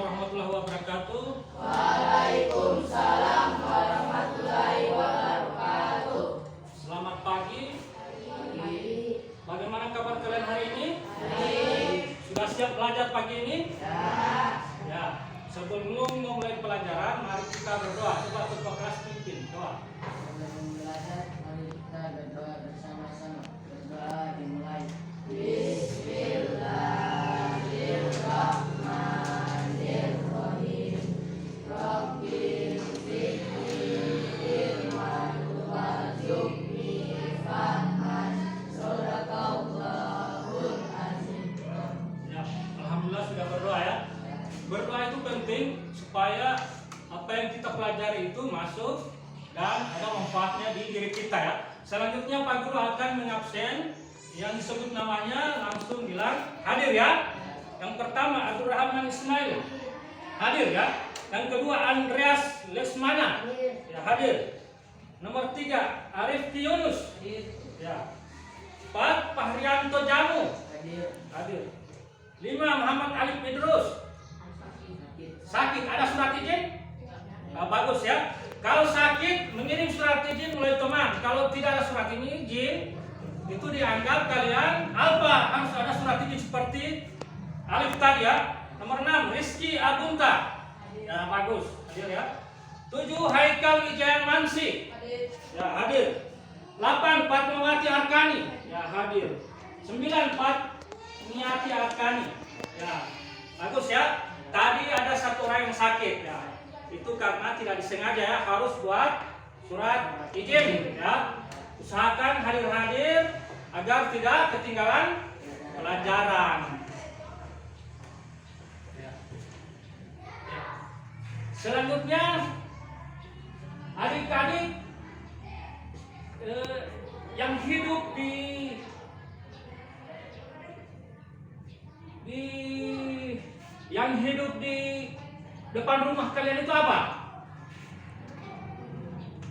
warahmatullahi wabarakatuh. Waalaikumsalam warahmatullahi wabarakatuh. Selamat pagi. Bagaimana kabar kalian hari ini? Baik. Sudah siap belajar pagi ini? Ya. Ya. Sebelum memulai pelajaran, mari kita berdoa. Coba ketua kelas pimpin doa. Sebelum belajar, mari kita berdoa bersama-sama. Berdoa dimulai. Bismillahirrahmanirrahim. Rabbil zidni ilman warzuqni fahman. Shadaqallahul azim. Ya, alhamdulillah sudah berdoa ya. Berdoa itu penting supaya apa yang kita pelajari itu masuk dan ada manfaatnya di diri kita ya. Selanjutnya Pak Guru akan mengabsen yang disebut namanya, langsung bilang hadir ya. Yang pertama Abdul Rahman Ismail hadir ya. Yang kedua Andreas Lesmana ya, hadir. Nomor 3 Arif Yunus ya. 4 Fahrianto Jamu hadir. 5 Muhammad Alif Idrus sakit, ada surat izin? Bagus ya. Kalau sakit mengirim surat izin oleh teman. Kalau tidak ada surat ini izin, itu dianggap kalian apa? Harus ada surat izin seperti Alif tadi ya. Nomor 6 Rizky Agunta ya, bagus, hadir ya. 7 Haikal Wijaya Mansi ya, hadir. 8 Fatmawati Arkani ya, hadir. 9 Niati Arkani ya, bagus ya. Tadi ada satu orang yang sakit ya, itu karena tidak disengaja ya, harus buat surat izin ya. Usahakan hadir-hadir agar tidak ketinggalan pelajaran ya. Selanjutnya adik-adik yang hidup di yang hidup di depan rumah kalian itu apa?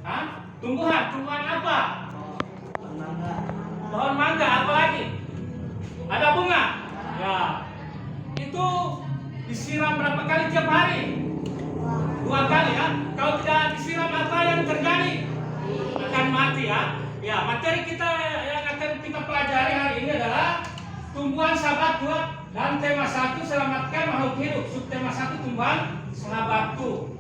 Hah? Tumbuhan apa? Pohon mangga, apa lagi? Ada bunga? Ya. Itu disiram berapa kali tiap hari? 2 kali ya. Kalau tidak disiram apa yang terjadi? Akan mati ya. Ya, materi kita yang akan kita pelajari hari ini adalah tumbuhan sahabat 2 dan tema 1 selamatkan makhluk hidup. Subtema 1 tumbuhan sahabatku.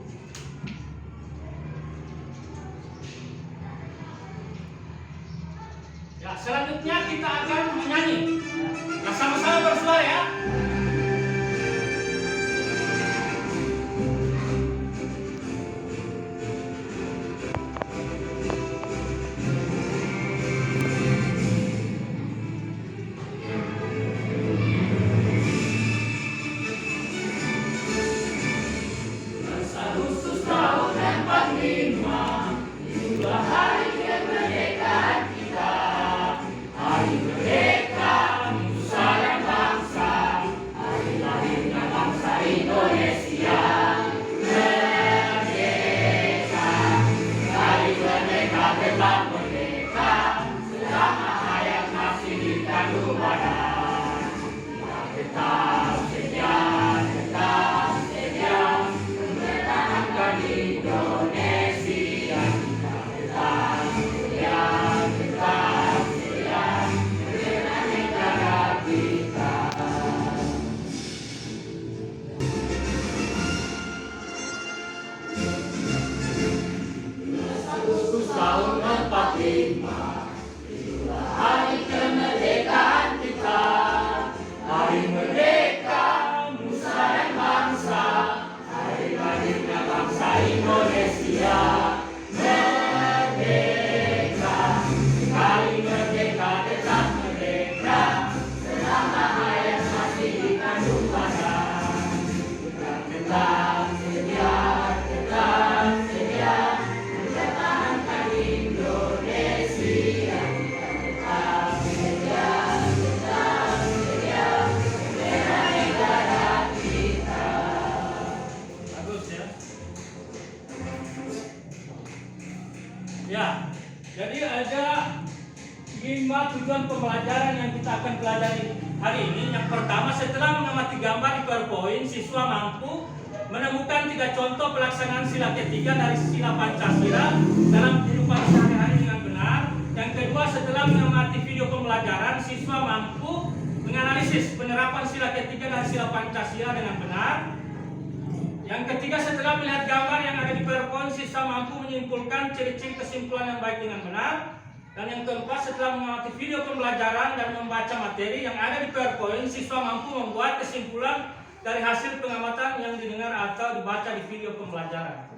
Ya, selanjutnya kita akan menyanyi. Nah, sama-sama bersuara ya. Ya, jadi ada 5 tujuan pembelajaran yang kita akan pelajari hari ini. Yang pertama, setelah mengamati gambar di PowerPoint, siswa mampu menemukan 3 contoh pelaksanaan sila ketiga dari sila Pancasila dalam kehidupan sehari-hari dengan benar. Yang kedua, setelah mengamati video pembelajaran, siswa mampu menganalisis penerapan sila ketiga dari sila Pancasila dengan benar. Yang ketiga, setelah melihat gambar yang ada di PowerPoint, siswa mampu menyimpulkan ciri-ciri kesimpulan yang baik dengan benar. Dan yang keempat, setelah mengamati video pembelajaran dan membaca materi yang ada di PowerPoint, siswa mampu membuat kesimpulan dari hasil pengamatan yang didengar atau dibaca di video pembelajaran.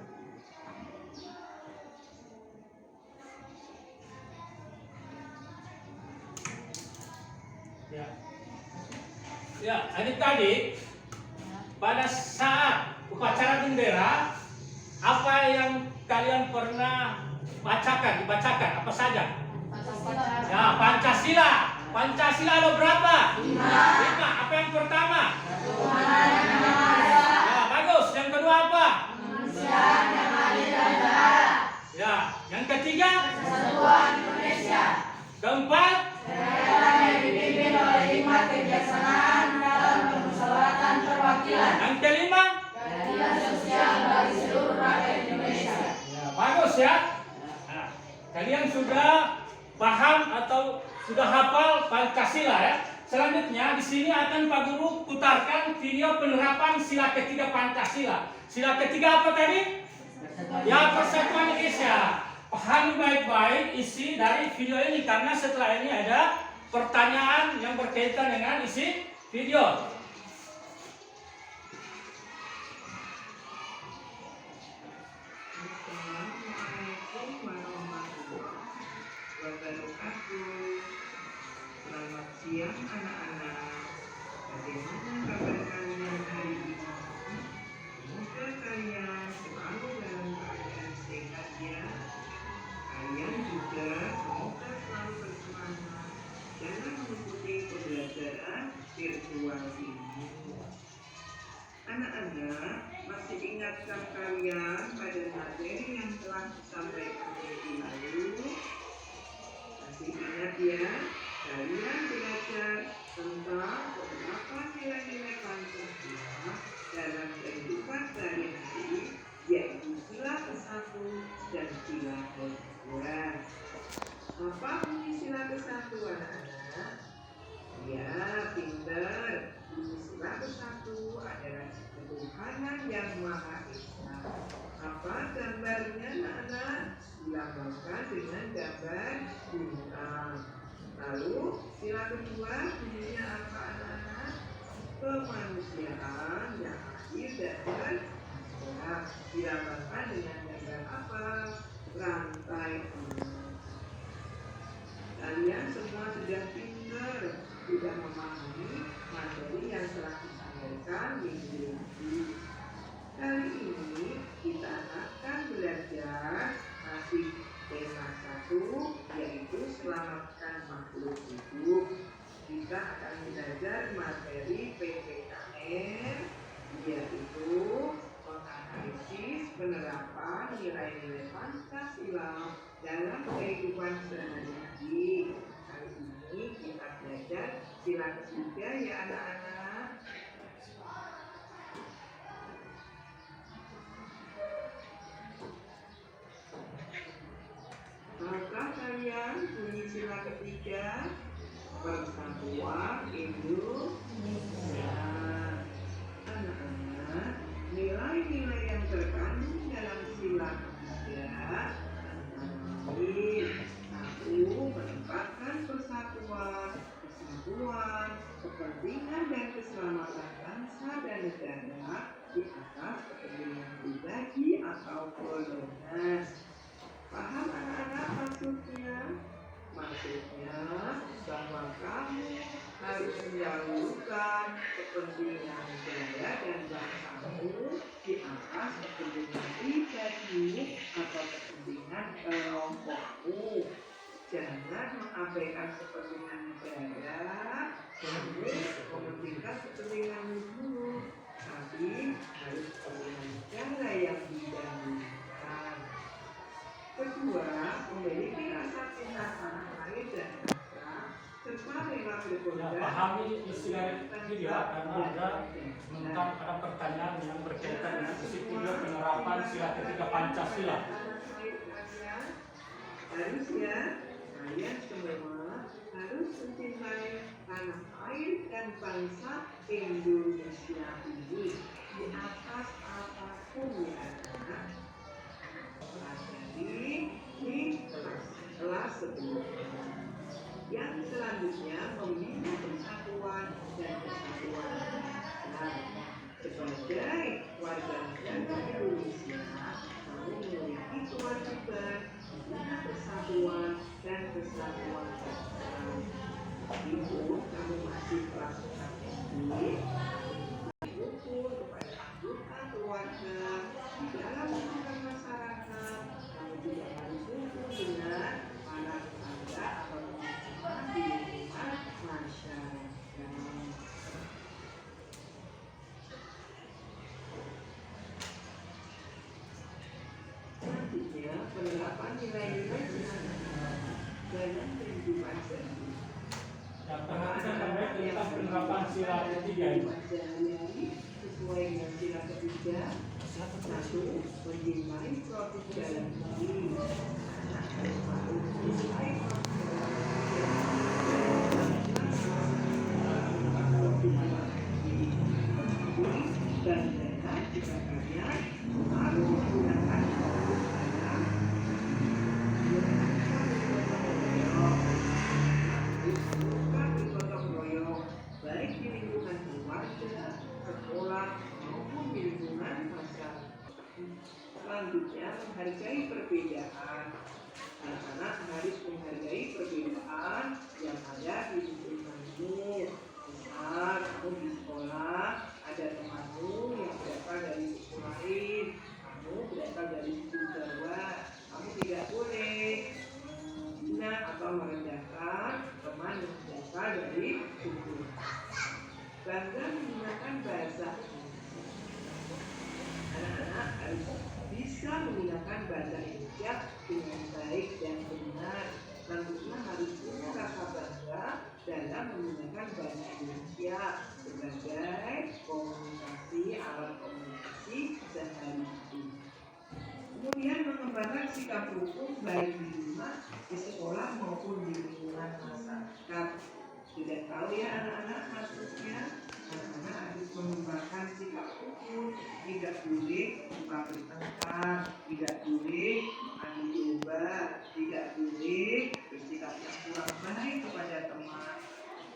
Ya, adik-adik, pada saat upacara bendera, apa yang kalian pernah dibacakan apa saja? Ya, Pancasila. Pancasila ada berapa? 5. Apa yang pertama? Ya, bagus. Yang kedua apa? Ya, yang ketiga? Kesatuan Indonesia. Keempat? Dipimpin oleh hikmat kebijaksanaan dalam permusyawaratan perwakilan. Yang kelima? Keadilan sosial bagi seluruh rakyat Indonesia. Ya, bagus ya. Nah, kalian sudah paham atau sudah hafal Pancasila ya. Selanjutnya di sini akan Pak Guru putarkan video penerapan sila ketiga Pancasila. Sila ketiga apa tadi? Ya, Persatuan Indonesia. Pahami baik-baik isi dari video ini karena setelah ini ada pertanyaan yang berkaitan dengan isi video. Assalamualaikum warahmatullahi wabarakatuh. Selamat siang anak-anak. Bagaimana kabar kalian hari ini? Semoga kalian selalu dalam keadaan sehat ya. Kalian juga semoga selalu bersemangat dalam mengikuti pembelajaran virtual ini. Anak-anak, masih ingatkah kalian pada materi yang telah disampaikan minggu lalu? Masih ingat ya? Kalian belajar tentang beberapa nilai-nilai Pancasila dalam kehidupan sehari-hari, yaitu sila ke-1 dan sila ke-2. Apa bunyi sila ke-1 anak-anak? Ya, pintar. Bunyi sila ke-1 adalah ketuhanan yang Maha Esa. Apa gambarnya anak-anak? Dilambangkan dengan gambar bintang. Lalu sila kedua bunyinya apa anak-anak? Kemanusiaan yang adil dan beradab. Dilambangkan dengan gambar apa? Rantai emas. Kalian semua sudah pintar, sudah memahami materi yang telah disampaikan minggu lalu. Kali ini kita akan belajar masih tema 1, yaitu selamatkan makhluk hidup. Kita akan belajar materi PPKN, yaitu menganalisis penerapan nilai-nilai Pancasila dalam kehidupan sehari-hari. Kali ini kita belajar sila ketiga ya anak-anak. Tahukah kalian bunyi sila ketiga? Persatuan Indonesia. Anak-anak, nilai-nilai yang terkandung dalam sila ketiga satu, menempatkan persatuan, kesatuan, kepentingan dan keselamatan bangsa dan negara di atas kepentingan pribadi atau golongan. Paham anak-anak maksudnya? Maksudnya bahwa kamu harus mendahulukan kepentingan negara dan bangsamu di atas kepentingan pribadi atau kepentingan kelompokmu. Jangan mengabaikan kepentingan negara, kamu mementingkan kepentinganmu dulu, tapi harus kepentingan negara yang didahulukan. Kedua, memiliki rasa cinta tanah air dan bangsa, serta rela berkorban. Pahami isi dari video karena ada pertanyaan yang berkaitan dengan sila ketiga Pancasila. Harusnya kalian semua harus mencintai tanah air dan bangsa Indonesia ini di atas apapun ya. Jadi di kelas sebelumnya. Yang selanjutnya membina persatuan dan kesatuan. Nah, sebagai warga negara Indonesia, kamu memiliki kewajiban membina persatuan dan kesatuan. Itu kamu masih kelas 4 SD, bersyukur kepada anggota keluarga di dalam lingkungan masyarakat. Kamu juga harus bersyukur dengan para tetangga atau teman-teman di lingkungan masyarakat. Selanjutnya, penerapan nilai-nilai benar dalam kehidupan sehari-hari. Yang perhatikan terkait tentang penerapan sila ketiga ini. Sehari-hari sesuai dengan sila ketiga. Satu, mencintai produk dalam negeri. Satu, mencintai dan dengan jika kalian harus menggunakan produk dalam gotong royong baik di lingkungan keluarga, sekolah maupun di lingkungan masyarakat. Selanjutnya, menghargai perbedaan. Anak-anak harus menghargai perbedaan yang ada di lingkunganmu. Misal, kamu di sekolah ada temanmu yang berasal dari suku lain, kamu berasal dari suku Jawa, kamu tidak boleh menghina atau merendahkan teman yang berasal dari suku. Bangga menggunakan bahasa. Anak-anak harus bisa menggunakan bahasa Indonesia dengan baik dan benar. Tentunya harus punya rasa bangga dalam menggunakan bahasa Indonesia sebagai komunikasi, alat komunikasi sehari-hari. Kemudian mengembangkan sikap rukun baik di rumah, di sekolah maupun di lingkungan masyarakat. Tidak tahu ya anak-anak maksudnya? Anak-anak harus mengembangkan sikap rukun, tidak boleh suka bertengkar, tidak boleh adu domba, tidak boleh bersikap yang kurang baik kepada teman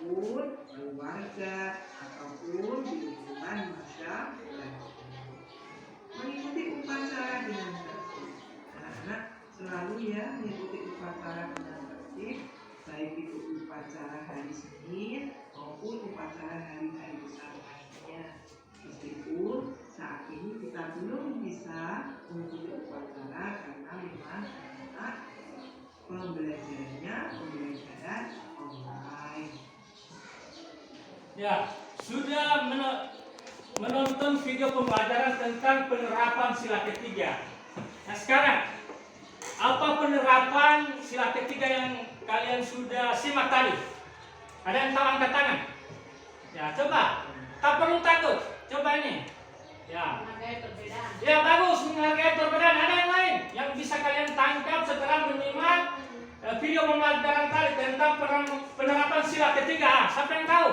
pun keluarga ataupun di lingkungan masyarakat. Mengikuti upacara dengan tertib. Anak-anak selalu ya mengikuti upacara dengan tertib, baik itu upacara hari Senin maupun upacara hari-hari besar lainnya. Meskipun saat ini kita belum bisa mengikuti upacara karena memang anak pembelajaran online. Ya, sudah menonton video pembelajaran tentang penerapan sila ketiga. Nah sekarang, apa penerapan sila ketiga yang kalian sudah simak tadi? Ada yang tahu angkat tangan? Ya coba, tak perlu takut. Coba ini. Ya. Menghargai perbedaan. Ya bagus, menghargai perbedaan. Ada yang lain yang bisa kalian tangkap setelah menyimak video pembelajaran tadi tentang penerapan sila ketiga. Siapa yang tahu?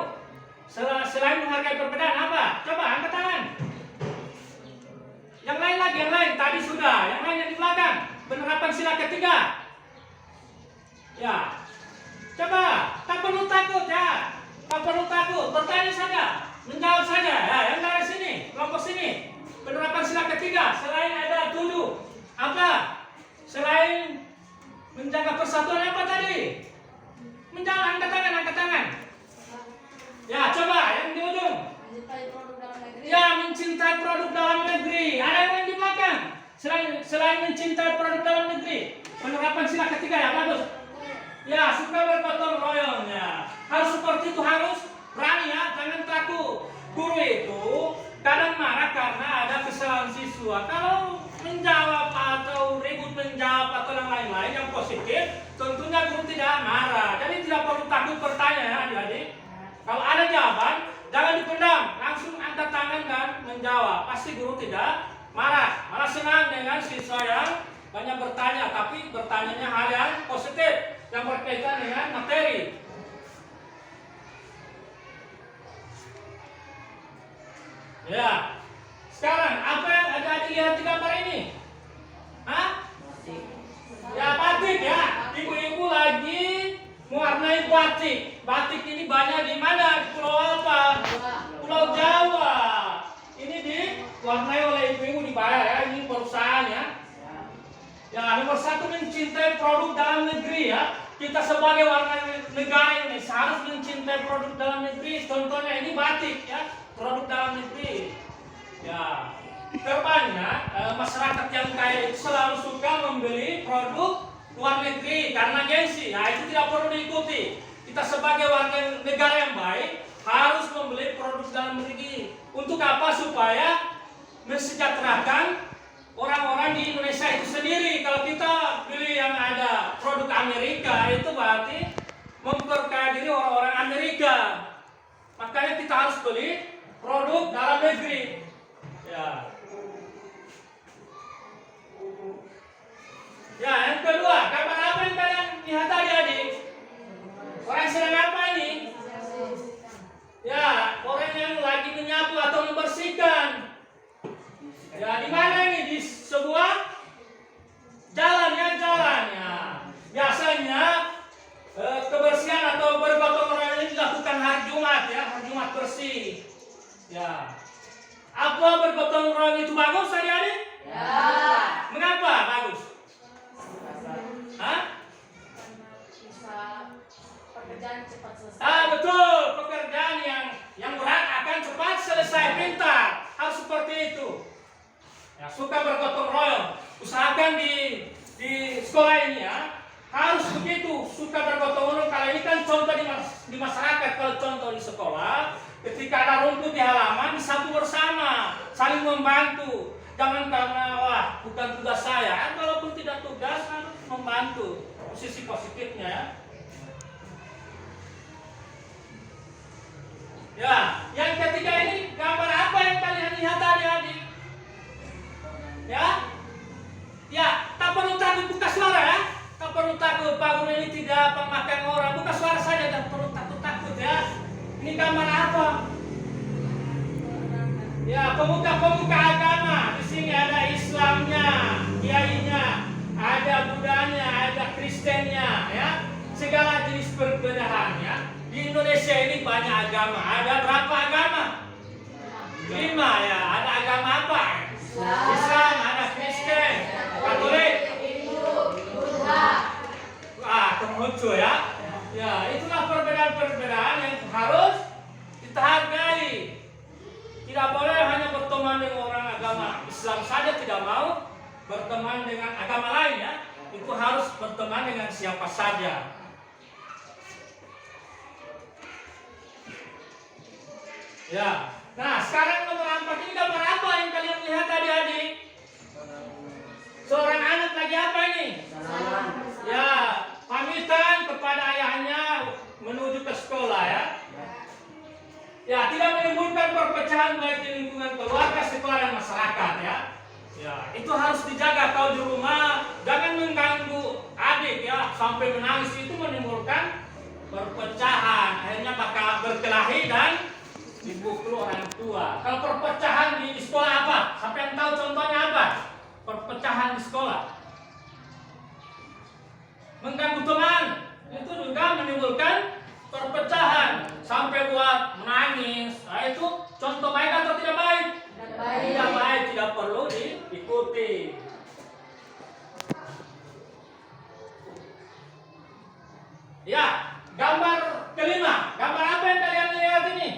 Selain menghargai perbedaan apa? Coba angkat tangan. Yang lain lagi, yang lain tadi sudah. Yang lain yang di belakang. Penerapan sila ketiga. Ya. Coba, tak perlu takut ya. Tak perlu takut, bertanya saja, menjawab saja. Ya, yang dari sini, kelompok sini. Penerapan sila ketiga, selain ada 7. Apa? Selain menjaga persatuan apa tadi? Menjawab, angkat tangan, angkat tangan. Ya, coba yang di ujung. Mencintai produk dalam negeri. Ya, mencintai produk dalam negeri. Ada yang di belakang. Selain mencintai produk dalam negeri, penerapan sila ketiga ya bagus. Ya, suka bergotong royong ya. Harus seperti itu, harus berani ya, jangan takut. Guru itu kadang marah karena ada kesalahan siswa. Kalau menjawab atau ribut menjawab atau yang lain-lain yang positif, tentunya guru tidak marah. Jadi tidak perlu takut bertanya ya adik-adik. Kalau ada jawaban, jangan dipendam, langsung angkat tangan dan menjawab. Pasti guru tidak malah senang dengan siswa yang banyak bertanya, tapi bertanyanya hal yang positif yang berkaitan dengan materi. Ya, sekarang apa yang ada dilihat di gambar ini? Hah? Ya, batik ya. Ibu-ibu lagi mewarnai batik. Batik ini banyak di mana? Di pulau apa? Pulau Jawa. Ini diwarnai oleh ibu-ibu, dibayar ya. Ini perusahaan ya. Ya, nomor satu, mencintai produk dalam negeri ya. Kita sebagai warga negara Indonesia harus mencintai produk dalam negeri. Contohnya ini batik ya, produk dalam negeri. Ya, terbanyak masyarakat yang kaya itu selalu suka membeli produk luar negeri karena gengsi. Nah, itu tidak perlu diikuti. Kita sebagai warga negara yang baik harus membeli produk dalam negeri. Untuk apa? Supaya mensejahterakan orang-orang di Indonesia itu sendiri. Kalau kita beli yang ada produk Amerika, itu berarti memperkaya diri orang-orang Amerika. Makanya kita harus beli produk dalam negeri. Ya. Ya, yang kedua, gambar apa yang kalian lihat tadi adik? Orang sedang apa ini? Ya, orang yang lagi menyapu atau membersihkan. Ya, di mana ini? Di sebuah jalan ya. Biasanya kebersihan atau bergotong royong ini dilakukan hari Jumat ya, hari Jumat bersih. Ya. Apa bergotong royong itu bagus adik-adik? Ya. Mengapa bagus? Hah? Pekerjaan cepat selesai. Betul, pekerjaan yang berat akan cepat selesai, pintar. Harus seperti itu. Ya, suka bergotong royong. Usahakan di sekolah ini ya, harus begitu, suka bergotong royong. Kalau ini kan contoh di masyarakat, kalau contoh di sekolah, ketika ada rumput di halaman, disapu bersama, saling membantu. Jangan karena wah bukan tugas saya, walaupun tidak tugas harus membantu. Posisi positifnya ya. Ya, yang ketiga ini gambar apa yang kalian lihat adik-adik? Ya, ya, tak perlu takut buka suara ya. Tak perlu takut, Pak Guru ini tidak pemakan orang. Buka suara saja, tak perlu takut ya. Ini gambar apa? Ya, pemuka-pemuka agama. Di sini ada Islamnya, kiainya, ada Budanya, ada Kristennya, ya. Segala jenis perbedaan ya. Di Indonesia ini banyak agama. Ada berapa agama? 5 ya. Ada agama apa? Islam, ada Kristen, Katolik, Konghucu ya. Ya, itulah perbedaan-perbedaan yang harus kita hargai. Tidak boleh hanya berteman dengan orang agama Islam saja, tidak mau berteman dengan agama lain ya. Itu harus berteman dengan siapa saja. Ya. Nah, sekarang nomor 4 ini gambar apa yang kalian lihat adik-adik? Seorang anak lagi apa ini? Ya, pamitan kepada ayahnya menuju ke sekolah ya. Ya, tidak menimbulkan perpecahan baik di lingkungan keluarga, sekolah dan masyarakat ya. Ya, itu harus dijaga. Kalau di rumah jangan mengganggu adik ya, sampai menangis itu menimbulkan perpecahan. Akhirnya bakal berkelahi dan dipukul orang tua. Kalau perpecahan di sekolah apa? Siapa yang tahu contohnya apa? Perpecahan di sekolah. Mengganggu teman, itu juga menimbulkan perpecahan sampai buat menangis. Nah, itu contoh baik atau tidak baik? Tidak baik, tidak perlu diikuti. Ya, gambar kelima. Gambar apa yang kalian lihat ini?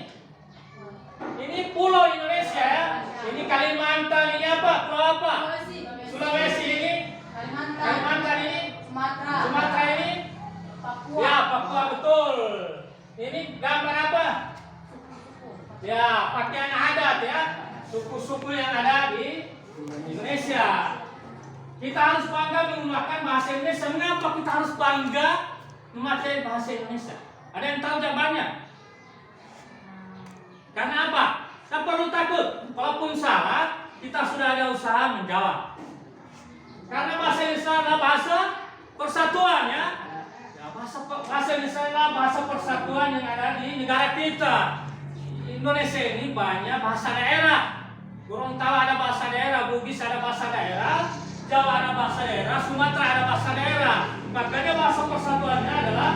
Ini pulau Indonesia ya. Ini Kalimantan, ini apa? Pulau apa? Sulawesi ini. Kalimantan ini. Sumatera ini. Ya, Papua betul. Ini gambar apa? Ya, pakaian adat ya. Suku-suku yang ada di Indonesia. Kita harus bangga menggunakan bahasa Indonesia. Mengapa kita harus bangga memakai bahasa Indonesia? Ada yang tahu jawabannya? Karena apa? Tak perlu takut. Kalaupun salah, kita sudah ada usaha menjawab. Karena bahasa Indonesia adalah bahasa persatuan ya. Ya, bahasa Indonesia adalah bahasa persatuan yang ada di negara kita. Indonesia ini banyak bahasa daerah. Gorontalo ada bahasa daerah, Bugis ada bahasa daerah, Jawa ada bahasa daerah, Sumatera ada bahasa daerah. Makanya bahasa persatuannya adalah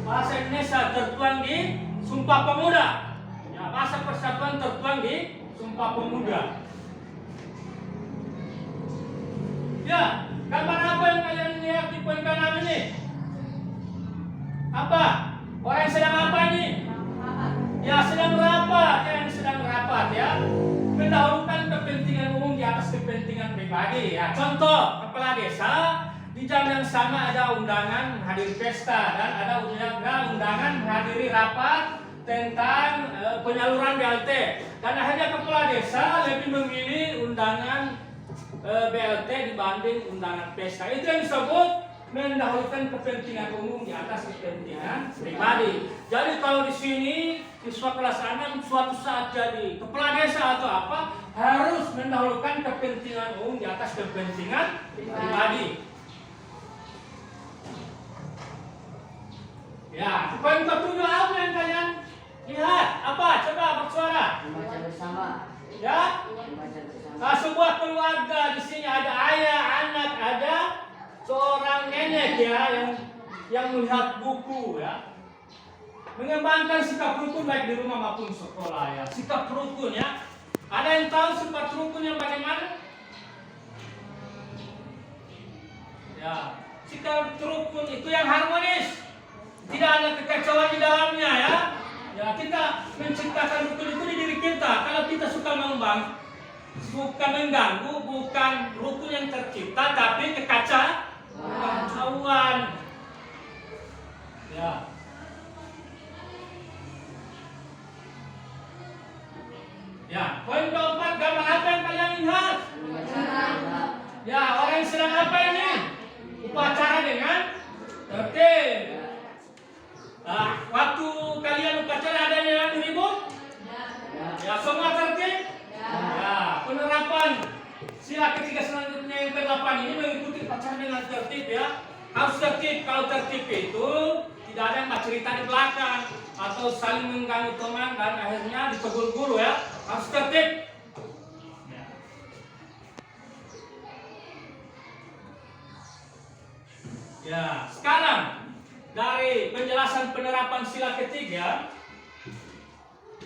bahasa Indonesia tertuang di Sumpah Pemuda. Ya, bahasa persatuan tertuang di Sumpah Pemuda. Ya, gambar apa yang kalian lihat di poin kanan ini? Apa? Orang yang sedang apa ini? Ya, sedang merapat. Yang sedang merapat ya. Mendahulukan kepentingan umum di atas kepentingan pribadi ya. Contoh, kepala desa di jam yang sama ada undangan menghadiri pesta dan ada undangan menghadiri rapat tentang penyaluran BLT. Dan akhirnya kepala desa lebih memilih undangan BLT dibanding undangan pesta. Itu yang disebut mendahulukan kepentingan umum di atas kepentingan pribadi. Jadi kalau di sini siswa kelas 6 suatu saat jadi kepala desa atau apa harus mendahulukan kepentingan umum di atas kepentingan pribadi. Ya, poin ketujuh apa yang kalian lihat? Apa? Coba bersuara. Membaca bersama. Ya. Membaca bersama. Nah, sebuah keluarga di sini ada ayah, anak, ada seorang nenek ya yang melihat buku ya. Mengembangkan sikap rukun baik di rumah maupun sekolah ya. Sikap rukun ya. Ada yang tahu sikap rukun yang bagaimana? Ya, sikap rukun itu yang harmonis. Tidak ada kekacauan di dalamnya ya. Ya, kita menciptakan rukun itu di diri kita. Kalau kita suka mengganggu, bukan rukun yang tercipta, tapi kekacauan. Ya. Ya, poin keempat, gambar apa yang kalian lihat? Ya, orang yang sedang apa ini? Upacara dengan tertib. Nah, waktu kalian upacara ada yang ribut? Ya, semua tertib? Ya, penerapan sila ketiga selanjutnya yang ke-8 ini mengikuti upacara dengan tertib ya. Harus tertib. Kalau tertib itu tidak ada yang cerita di belakang atau saling mengganggu teman dan akhirnya ditegur guru ya. Harus tertib. Ya, sekarang dari penjelasan penerapan sila ketiga,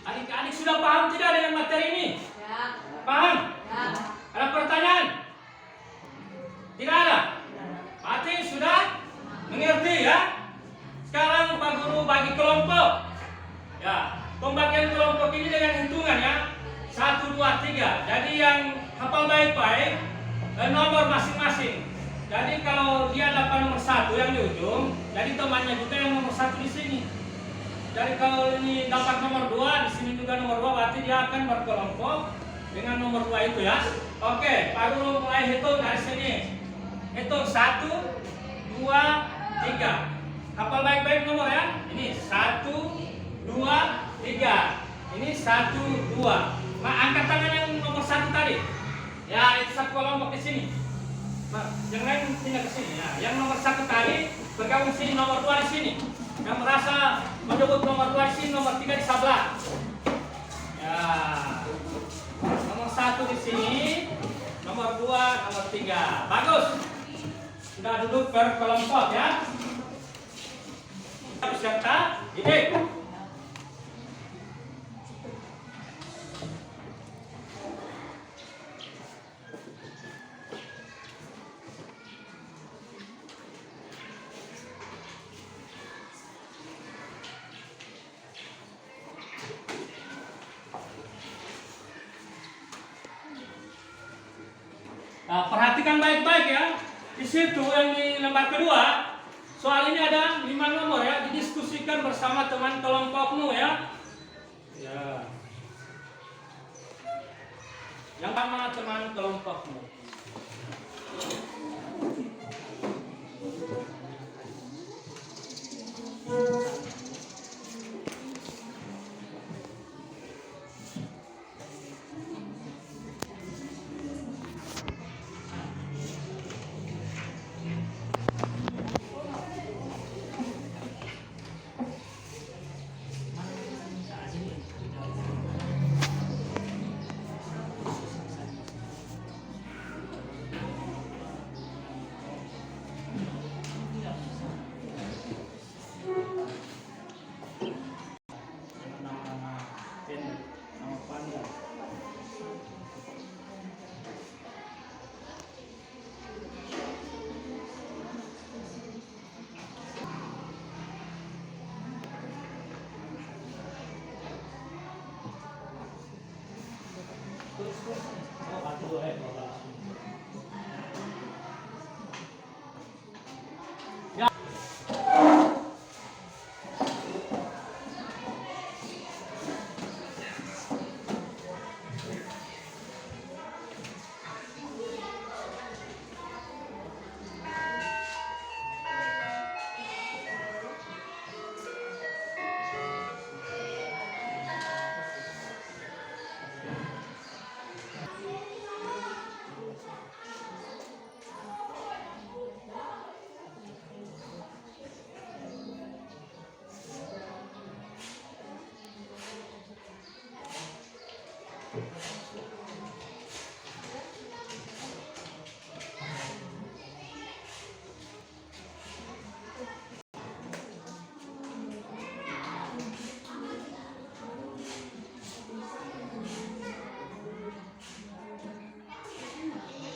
adik-adik sudah paham tidak dengan materi ini? Ya. Paham? Ya. Ada pertanyaan? Tidak ada? Berarti sudah mengerti ya? Sekarang Pak Guru bagi kelompok. Ya, pembagian kelompok ini dengan hitungan ya. 1, 2, 3. Jadi yang hafal baik-baik nomor masing-masing. Jadi kalau dia dapat nomor 1 yang di ujung, jadi temannya juga yang nomor 1 di sini. Jadi kalau ini dapat nomor 2, di sini juga nomor 2, berarti dia akan berkelompok dengan nomor 2 itu ya. Oke, Pak Guru mulai hitung dari sini. Hitung 1, 2, 3. Hafal baik-baik nomor ya. Ini 1, 2, 3. Ini 1, 2. Nah, angkat tangan yang nomor 1 tadi. Ya, itu satu kelompok di sini. Nah, yang lain pindah ke sini. Ya, yang nomor 1 tadi bergabung sini, nomor 2 di sini. Yang merasa menyebut nomor 2 di sini, nomor 3 di sebelah. Ya. Nomor 1 di sini, nomor 2, nomor 3. Bagus. Sudah duduk berkelompok ya. Peserta didik. Nah, perhatikan baik-baik ya. Di situ yang di lembar kedua, soal ini ada 5 nomor ya. Didiskusikan bersama teman kelompokmu ya. Ya. Yang pertama teman kelompokmu.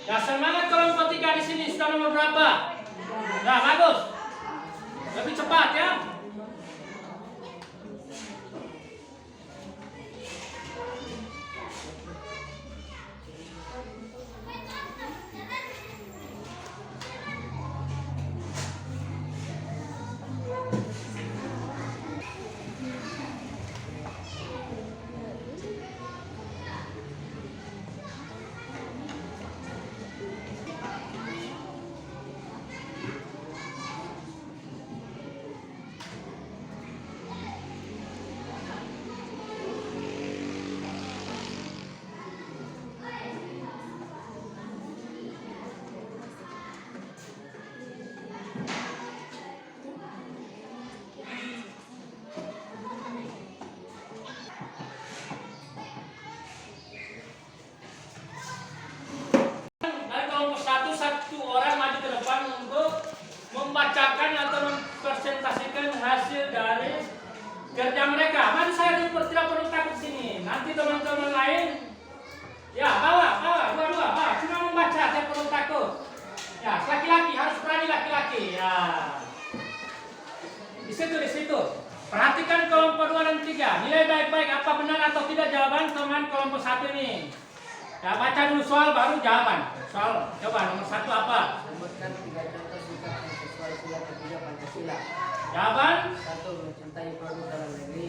Ya semangat kelompok 3 di sini sudah nomor berapa? Nah bagus. Lebih cepat ya. Dari kelompok 1, satu orang maju ke depan untuk membacakan atau mempresentasikan hasil dari kerja mereka. Mari saya tidak perlu takut sini. Nanti teman-teman lain, ya bawa, dua-dua, cuma membaca, saya perlu takut. Ya, laki-laki harus berani laki-laki. Ya, di situ. Perhatikan kelompok 2 dan 3. Nilai baik-baik apa benar atau tidak jawaban teman kelompok 1 ini. Ya, baca dulu soal baru jawaban. Soal, coba nomor 1 apa? Sebutkan 3 contoh sikap yang sesuai sila ketiga Pancasila. Jawaban 1. Mencintai produk dalam negeri.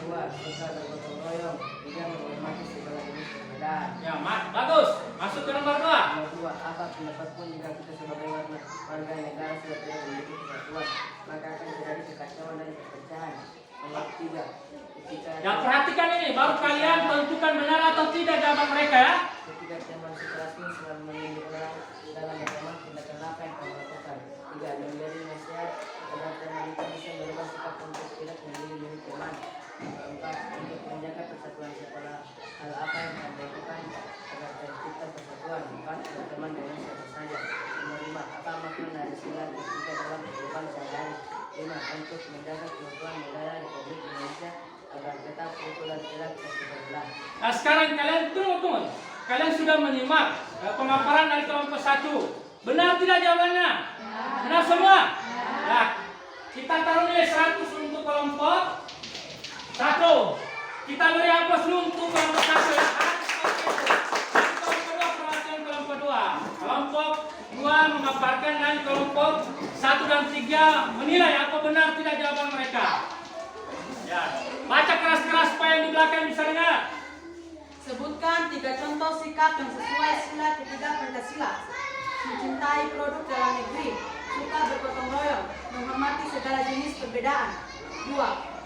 2. Suka bergotong royong. 3. Menghormati segala jenis perbedaan. ya, bagus. Masuk ke nomor 2. Nomor 2. Apa pendapatmu jika kita sebagai warga negara sudah tidak memiliki persatuan, maka akan terjadi kekacauan dan perpecahan. Nomor 3. Ketika Ya, perhatikan ini, baru kalian tentukan benar atau tidak jawaban mereka ya. ketika teman sekelasmu selalu memilih orang dalam berteman, tindakan apa yang kamu lakukan? 3. Menjadi nasihat agar teman itu bisa merubah sikap untuk tidak memilih teman. 4. Untuk menjaga persatuan sekolah, hal apa yang kamu lakukan agar tercipta persatuan? 4. Berteman dengan siapa saja. Nomor 5. Apa makna dari sila ketiga dalam kehidupan sehari-hari? 5. Untuk menjaga keutuhan negara Republik Indonesia agar tetap utuh dan tidak terpecah belah. Nah, sekarang kalian tunggu. Kalian sudah menyimak pemaparan dari kelompok 1. Benar tidak jawabannya? Benar semua? Ya. Kita taruh nilai 100 untuk kelompok 1. Kita beri aplaus dulu untuk kelompok 1 ya. Kelompok 2 perhatian kelompok 2. Kelompok 2 memaparkan dan kelompok 1 dan 3 menilai apa benar tidak jawaban mereka. Ya, baca keras-keras supaya yang di belakang bisa dengar. Sebutkan 3 contoh sikap yang sesuai sila ketiga Pancasila. Mencintai produk dalam negeri, suka bergotong royong, menghormati segala jenis perbedaan. 2.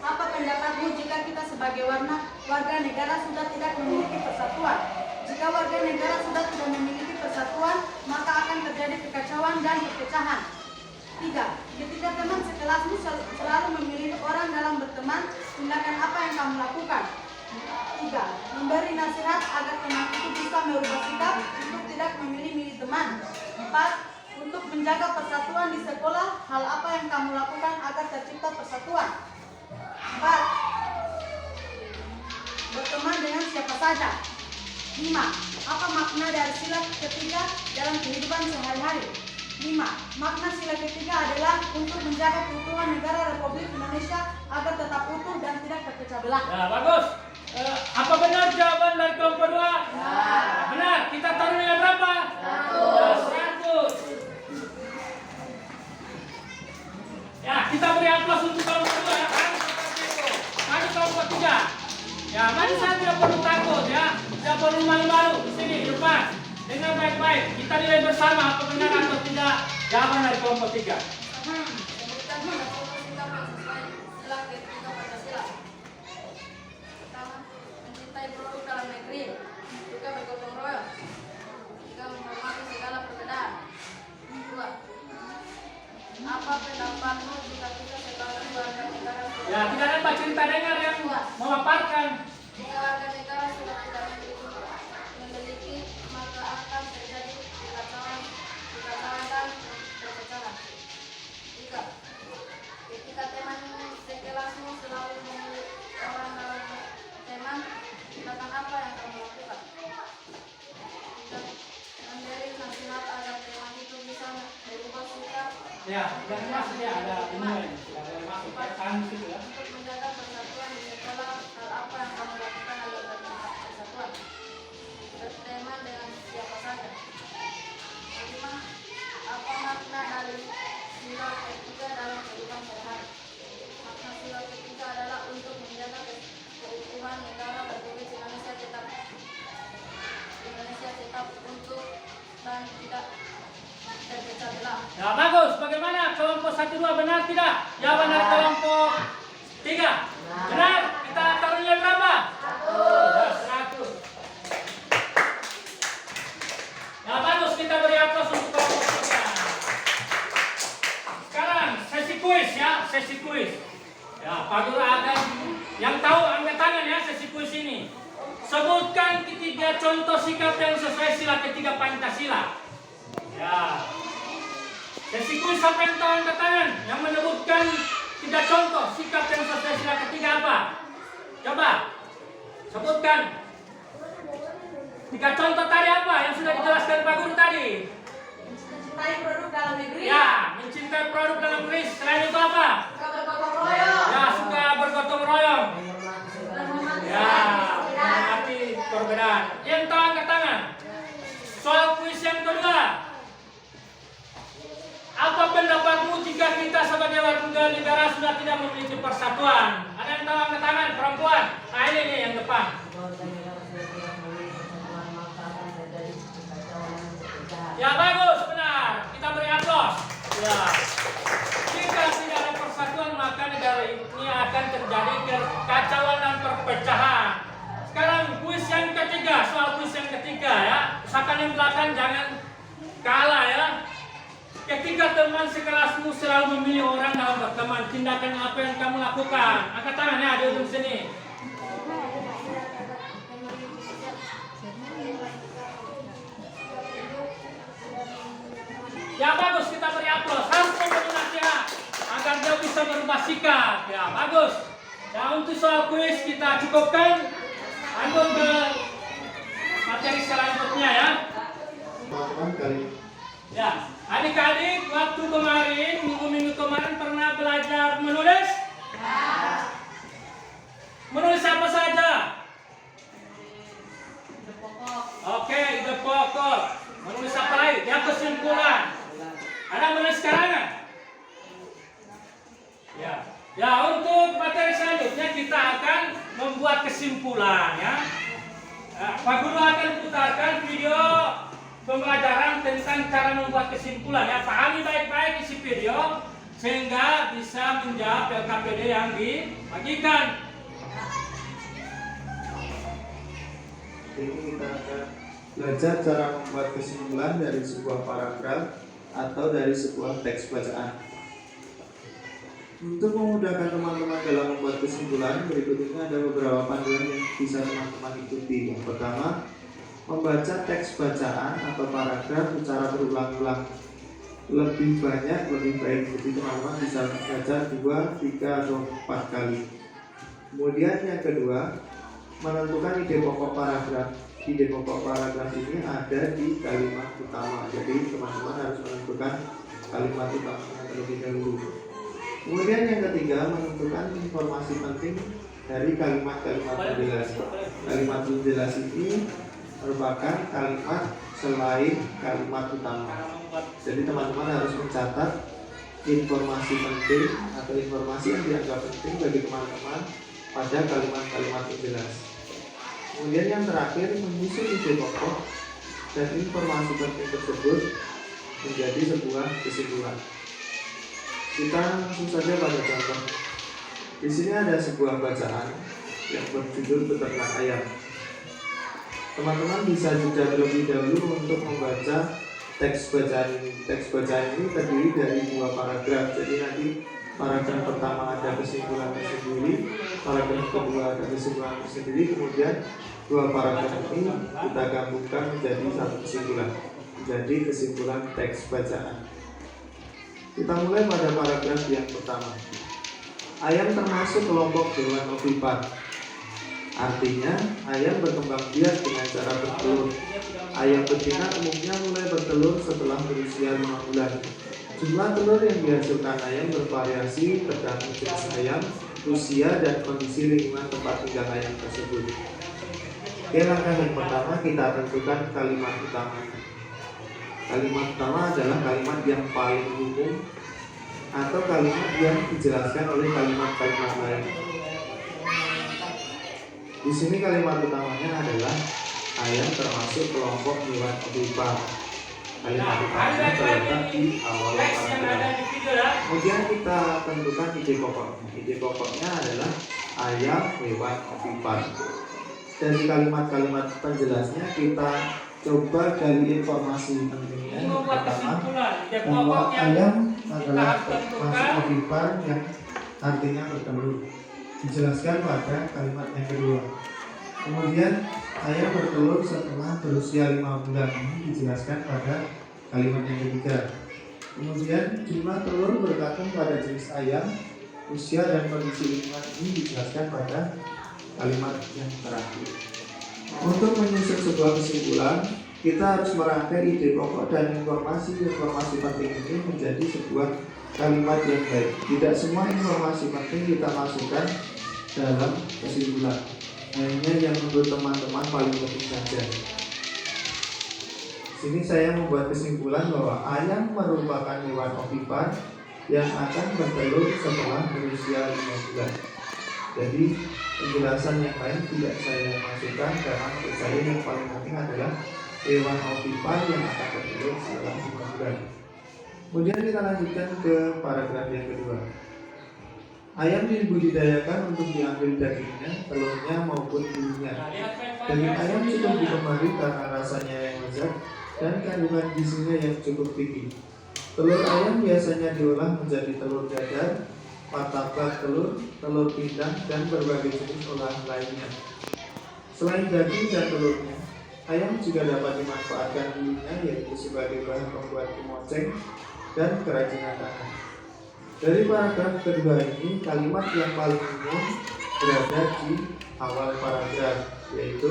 Apa pendapatmu jika kita sebagai warga negara sudah tidak memiliki persatuan? Jika warga negara sudah tidak memiliki persatuan, maka akan terjadi kekacauan dan perpecahan. 3. Ketika teman sekelasmu selalu memilih orang dalam berteman, tindakan apa yang kamu lakukan? 3. Memberi nasihat agar teman itu bisa merubah sikap untuk tidak memilih teman. 4. Untuk menjaga persatuan di sekolah, hal apa yang kamu lakukan agar tercipta persatuan? 4. Berteman dengan siapa saja. 5. Apa makna dari sila ketiga dalam kehidupan sehari-hari? 5. Makna sila ketiga adalah untuk menjaga keutuhan negara Republik Indonesia agar tetap utuh dan tidak terpecah belah. Ya, bagus. Apa benar jawaban dari kelompok 2? Ya. Benar. Kita taruh nilai berapa? 100. Ya, kita beri aplaus untuk kelompok 2 ya. Mari kelompok 3. Ya, mari saya tidak perlu takut ya. Tidak perlu malu-malu. Di sini, di depan. Dengar baik-baik. Kita nilai bersama apa benar atau tidak jawaban dari kelompok 3. Sebutkan 3 contoh sikap yang sesuai sila ketiga Pancasila. Pertama, mencintai produk dalam negeri, suka bergotong royong, 3. Menghormati segala perbedaan. 2. Apa pendapatmu jika kita sebagai warga negara Ya, tidak ada Pak cerita dengar yang memaparkan. jika warga negara sudah tidak memiliki maka akan terjadi kekacauan dan perpecahan. 3. Ketika teman sekelasmu selalu memilih orang dalam teman, tindakan apa yang kamu lakukan? Ya, dan masuk ya ada dimulai. Sudah boleh masuk ya, tahan di situ ya. Untuk menjaga persatuan di sekolah, hal apa yang kamu lakukan agar tercipta persatuan? Berteman dengan siapa saja. Kelima, apa makna dari sila ketiga dalam kehidupan sehari-hari? Makna sila ketiga adalah untuk menjaga keutuhan negara Republik Indonesia tetap utuh dan tidak terpecah belah. Ya bagus, bagaimana kelompok 1, 2 benar tidak? Ya benar kelompok 3. Benar, kita taruh nilai berapa? 100. Ya bagus, kita beri aplaus untuk kelompok 3. Sekarang sesi kuis ya, sesi kuis. Ya, Pak Guru akan yang tahu angkat tangan ya sesi kuis ini. Sebutkan 3 contoh sikap yang sesuai sila ketiga Pancasila. Ya. Sesi kuis siapa yang tahu angkat tangan? Yang menyebutkan 3 contoh sikap yang sesuai sila ketiga apa? Coba sebutkan 3 contoh tadi apa yang sudah dijelaskan Pak Guru tadi? Mencintai produk dalam negeri. Ya, mencintai produk dalam negeri. Selain itu apa? Suka bergotong royong. Ya, suka bergotong royong. Ya, menghormati perbedaan. Yang tahu angkat tangan. Soal kuis yang kedua. Apa pendapatmu jika kita sebagai warga negara sudah tidak memiliki persatuan? Ada yang tahu angkat tangan, perempuan? Nah ini nih yang depan. Ya bagus, benar. Kita beri aplaus. Ya. Jika tidak ada persatuan maka negara ini akan terjadi kekacauan dan perpecahan. Sekarang kuis yang ketiga, soal kuis yang ketiga ya. Usahakan yang belakang jangan kalah ya. Ketika teman sekelasmu selalu memilih orang dalam berteman, tindakan apa yang kamu lakukan? Angkat tangan ya di ujung sini. Ya bagus, kita beri aplaus. Harus memberi nasihat agar dia bisa berubah sikap. Ya bagus. Ya untuk soal kuis kita cukupkan. Lanjut ke materi selanjutnya ya. Ya, adik-adik waktu kemarin, minggu-minggu kemarin pernah belajar menulis? Menulis apa saja? Oke, ide pokok. Menulis apa lagi? Yang kesimpulan. Ada menulis karangan? Ya. Ya, untuk materi selanjutnya kita akan membuat kesimpulan ya. Pak Guru akan putarkan video pembelajaran tentang cara membuat kesimpulan ya. Pahami baik-baik isi video sehingga bisa menjawab LKPD yang dibagikan. Ini kita akan belajar cara membuat kesimpulan dari sebuah paragraf atau dari sebuah teks bacaan. Untuk memudahkan teman-teman dalam membuat kesimpulan, berikut ini ada beberapa panduan yang bisa teman-teman ikuti. Yang pertama, membaca teks bacaan atau paragraf secara berulang-ulang. Lebih banyak, lebih baik. Jadi teman-teman bisa baca 2, 3, atau 4 kali. Kemudian yang kedua, menentukan ide pokok paragraf. Ide pokok paragraf ini ada di kalimat utama. Jadi teman-teman harus menentukan kalimat utamanya terlebih dahulu. Kemudian yang ketiga, menentukan informasi penting dari kalimat-kalimat penjelas. Kalimat penjelas ini merupakan kalimat selain kalimat utama. Jadi teman-teman harus mencatat informasi penting atau informasi yang dianggap penting bagi teman-teman pada kalimat-kalimat penjelas. Kemudian yang terakhir, menyusun ide pokok dan informasi penting tersebut menjadi sebuah kesimpulan. Kita langsung saja pada contoh. Di sini ada sebuah bacaan yang berjudul Peternak Ayam. Teman-teman bisa jeda terlebih dahulu untuk membaca teks bacaan ini. Teks bacaan ini terdiri dari 2 paragraf. Jadi nanti paragraf pertama ada kesimpulan tersendiri, paragraf kedua ada kesimpulan tersendiri, kemudian 2 paragraf ini kita gabungkan menjadi 1 kesimpulan. Jadi kesimpulan teks bacaan. Kita mulai pada paragraf yang pertama. Ayam termasuk kelompok hewan ovipat. Artinya, ayam berkembang biak dengan cara bertelur. Ayam betina umumnya mulai bertelur setelah berusia 5 bulan. Jumlah telur yang dihasilkan ayam bervariasi tergantung jenis ayam, usia, dan kondisi lingkungan tempat tinggal ayam tersebut. Oke, langkah yang pertama kita tentukan kalimat utamanya. Kalimat utama adalah kalimat yang paling umum atau kalimat yang dijelaskan oleh kalimat-kalimat lain. Di sini kalimat utamanya adalah ayam termasuk kelompok hewan ovipar. Kalimat utamanya terletak di awal paragraf. Kemudian kita tentukan ide pokoknya. Ide pokoknya adalah ayam hewan ovipar. Dari kalimat-kalimat penjelasnya kita coba gali informasi pentingnya. Yang pertama, bahwa ayam adalah termasuk ovipar yang artinya bertelur. Dijelaskan pada kalimat yang kedua. Kemudian ayam bertelur setelah berusia 5 bulan, ini dijelaskan pada kalimat yang ketiga. Kemudian jumlah telur bergantung pada jenis ayam, usia, dan kondisi lingkungan, ini dijelaskan pada kalimat yang terakhir. Untuk menyusun sebuah kesimpulan, kita harus merangkai ide pokok dan informasi penting ini menjadi sebuah kalimat yang baik. Tidak semua informasi penting kita masukkan dalam kesimpulan, hanya yang menurut teman-teman paling penting saja. Sini saya membuat kesimpulan bahwa ayam merupakan hewan ovipar yang akan bertelur setelah berusia 5 bulan. Jadi penjelasan yang lain tidak saya masukkan karena menurut saya yang paling penting adalah hewan ovipar yang akan bertelur setelah 5 bulan. Kemudian kita lanjutkan ke paragraf yang kedua. Ayam dibudidayakan untuk diambil dagingnya, telurnya maupun bulunya. Daging ayam cukup digemari karena rasanya yang lezat dan kandungan gizinya yang cukup tinggi. Telur ayam biasanya diolah menjadi telur dadar, martabak telur, telur pindang, dan berbagai jenis olahan lainnya. Selain daging dan telurnya, ayam juga dapat dimanfaatkan bulunya yaitu sebagai bahan pembuat kemoceng dan kerajinan tangan. Dari paragraf kedua ini, kalimat yang paling umum berada di awal paragraf, yaitu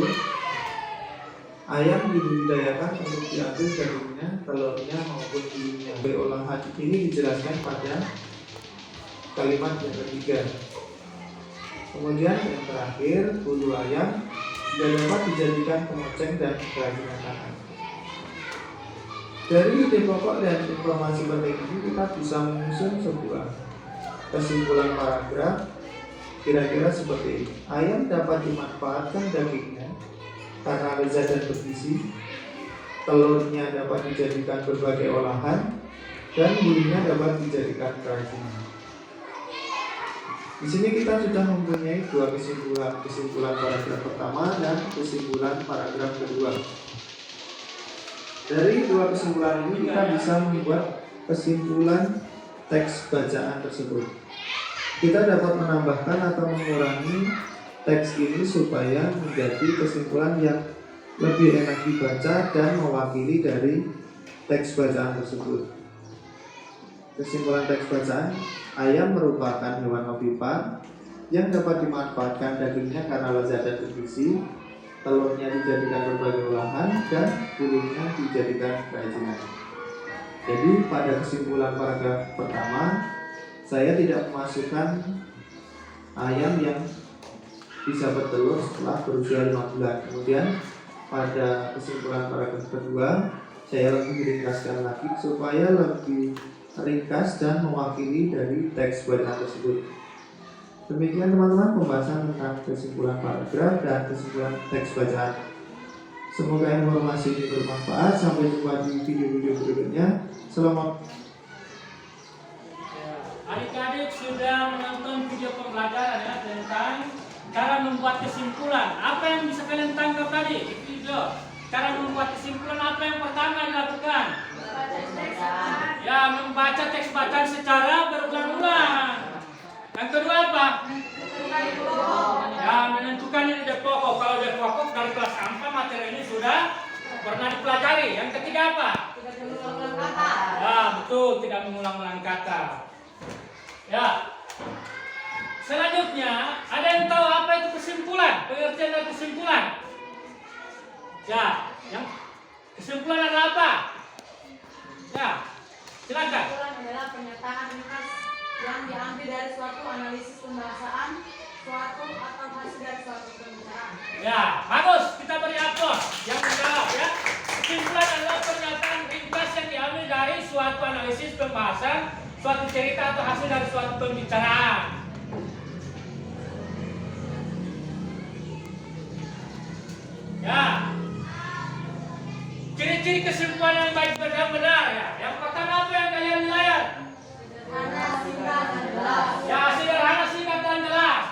ayam dibudidayakan untuk diambil dagingnya, telurnya maupun bulunya. Olahan ini dijelaskan pada kalimat yang ketiga. Kemudian yang terakhir, bulu ayam juga dapat dijadikan kemoceng dan kerajinan tangan. Dari ide pokok dan informasi penting ini kita bisa menyusun sebuah kesimpulan paragraf kira-kira seperti ini. Ayam dapat dimanfaatkan dagingnya karena lezat dan bergizi, telurnya dapat dijadikan berbagai olahan, dan bulunya dapat dijadikan kerajinan. Di sini kita sudah mempunyai dua kesimpulan paragraf pertama dan kesimpulan paragraf kedua. Dari dua kesimpulan ini kita bisa membuat kesimpulan teks bacaan tersebut. Kita dapat menambahkan atau mengurangi teks ini supaya menjadi kesimpulan yang lebih enak dibaca dan mewakili dari teks bacaan tersebut. Kesimpulan teks bacaan, ayam merupakan hewan ovipar yang dapat dimanfaatkan dagingnya karena lezat dan bergizi, telurnya dijadikan berbagai olahan, dan bulunya dijadikan kerajinan. Jadi pada kesimpulan paragraf pertama, saya tidak memasukkan ayam yang bisa bertelur setelah berusia 5 bulan. Kemudian pada kesimpulan paragraf kedua, saya lebih ringkaskan lagi supaya lebih ringkas dan mewakili dari teks bacaan tersebut. Demikian teman-teman pembahasan tentang kesimpulan paragraf dan kesimpulan teks bacaan. Semoga informasi ini bermanfaat. Sampai jumpa di video-video berikutnya. Selamat. Adik-adik sudah menonton video pembelajaran ya tentang cara membuat kesimpulan. Apa yang bisa kalian tangkap tadi di video? Cara membuat kesimpulan apa yang pertama dilakukan? Ya, membaca teks bacaan secara berulang-ulang. Yang kedua apa? Ya, menentukan ide pokok. Kalau ide pokok dari kelas 4 materi ini sudah pernah dipelajari. Yang ketiga apa? Tidak mengulang-ulang kata. Ya, betul, tidak mengulang-ulang kata. Ya. Selanjutnya, ada yang tahu apa itu kesimpulan? Pengertian dari kesimpulan? Ya, yang kesimpulan adalah apa? Ya, silakan. pernyataan ringkas yang diambil dari suatu analisis pembahasan, suatu atau hasil dari suatu pembicaraan. Ya, bagus. Kita beri aplaus yang menjawab ya. Kesimpulan adalah pernyataan ringkas yang diambil dari suatu analisis pembahasan, suatu cerita atau hasil dari suatu pembicaraan. Ya. Ciri-ciri kesimpulan yang baik dan benar ya. Yang pertama apa yang kalian nilai? Sederhana, singkat, dan jelas. Ya, sederhana, singkat dan jelas.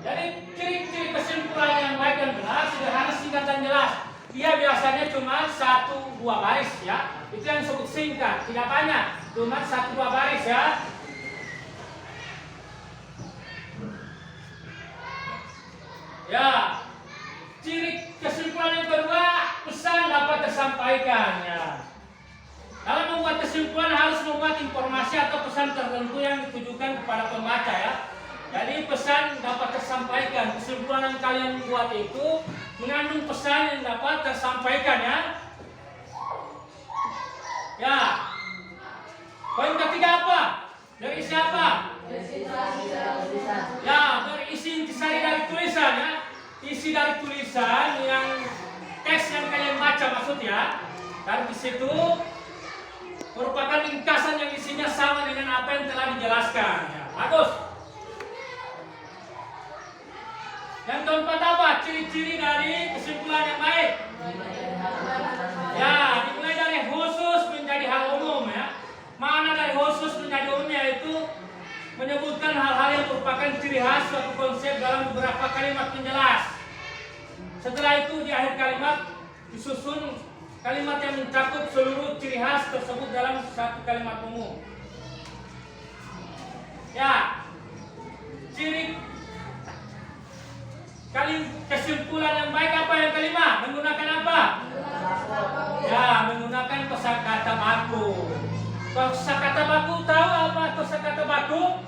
Jadi ciri-ciri kesimpulan yang baik dan benar, sederhana, singkat dan jelas. Dia biasanya cuma 1-2 baris ya. Itu yang disebut singkat, tidak banyak, cuma 1-2 baris ya. Ya. Ciri kesimpulan yang kedua, pesan dapat tersampaikan ya. Dalam membuat kesimpulan harus membuat informasi atau pesan tertentu yang ditujukan kepada pembaca ya. Jadi pesan dapat tersampaikan. Kesimpulan yang kalian buat itu mengandung pesan yang dapat tersampaikan ya. Ya. Poin ketiga apa? Dari siapa? Ya, berisi intisari dari tulisan ya. Isi dari tulisan yang teks yang kalian baca maksudnya. Dan di situ merupakan ringkasan yang isinya sama dengan apa yang telah dijelaskan ya. Bagus. Yang keempat apa? Ciri-ciri dari kesimpulan yang baik. Ya, dimulai dari khusus menjadi hal umum ya. Mana dari khusus menjadi umum yaitu menyebutkan hal-hal yang merupakan ciri khas suatu konsep dalam beberapa kalimat penjelas. Setelah itu di akhir kalimat disusun kalimat yang mencakup seluruh ciri khas tersebut dalam satu kalimat umum. Ya, ciri kesimpulan yang baik apa yang kelima? Menggunakan apa? Ya, menggunakan kosakata baku. Kosakata baku tahu apa kosakata baku?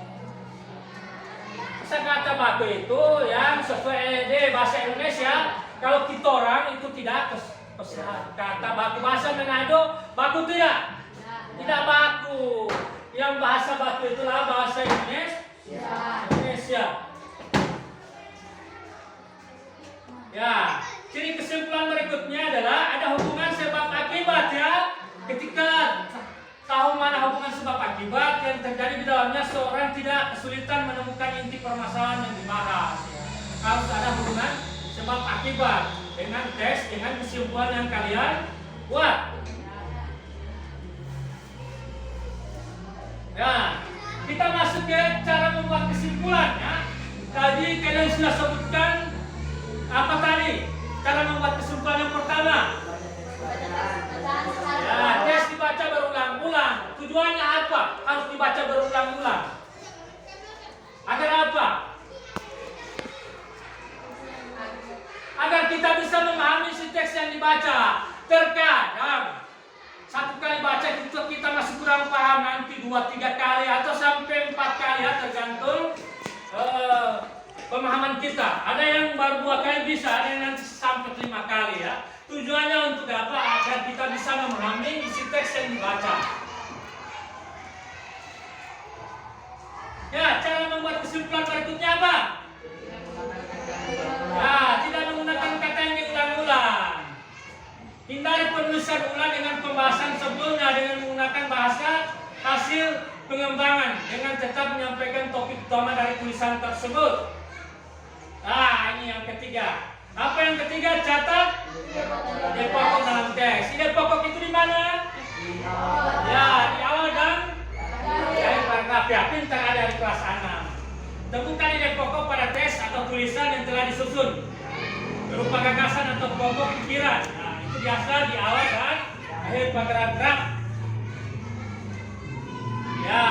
Kosakata baku itu yang sesuai bahasa Indonesia. Kalau kita orang itu tidak kosakata baku. Bahasa Manado baku tidak? Tidak baku. Yang bahasa baku itulah bahasa Indonesia. Ya, ciri kesimpulan berikutnya adalah ada hubungan sebab akibat ya. Ketika tahu mana hubungan sebab akibat yang terjadi di dalamnya, seorang tidak kesulitan menemukan inti permasalahan yang dibahas. Ya. Harus ada hubungan sebab akibat dengan teks, dengan kesimpulan yang kalian buat. Ya, kita masuk ke cara membuat kesimpulan ya. Tadi kalian sudah sebutkan apa tadi? Cara membuat kesimpulan yang pertama. Ya, tes dibaca berulang-ulang. Tujuannya apa? Harus dibaca berulang-ulang. Agar apa? Agar kita bisa memahami si teks yang dibaca. Terkadang satu kali baca kita masih kurang paham, nanti 2-3 kali atau sampai 4 kali ya, tergantung pemahaman kita. Ada yang baru 2 kali bisa, ada yang nanti sampai 5 kali ya. Tujuannya untuk apa? Agar kita bisa memahami isi teks yang dibaca. Ya, cara membuat kesimpulan berikutnya apa? Ya, tidak menggunakan kata yang diulang-ulang. Hindari penulisan ulang dengan pembahasan sebelumnya dengan menggunakan bahasa hasil pengembangan dengan tetap menyampaikan topik utama dari tulisan tersebut. Nah, ini yang ketiga. Apa yang ketiga? Catat ide pokok dalam teks. Ide pokok itu di mana? Ya, di awal dan di akhir paragraf. Ya, pintar ada di kelas 6. Temukan ide pokok pada teks atau tulisan yang telah disusun berupa gagasan atau pokok pikiran. Nah, itu biasa di awal dan akhir paragraf. Ya,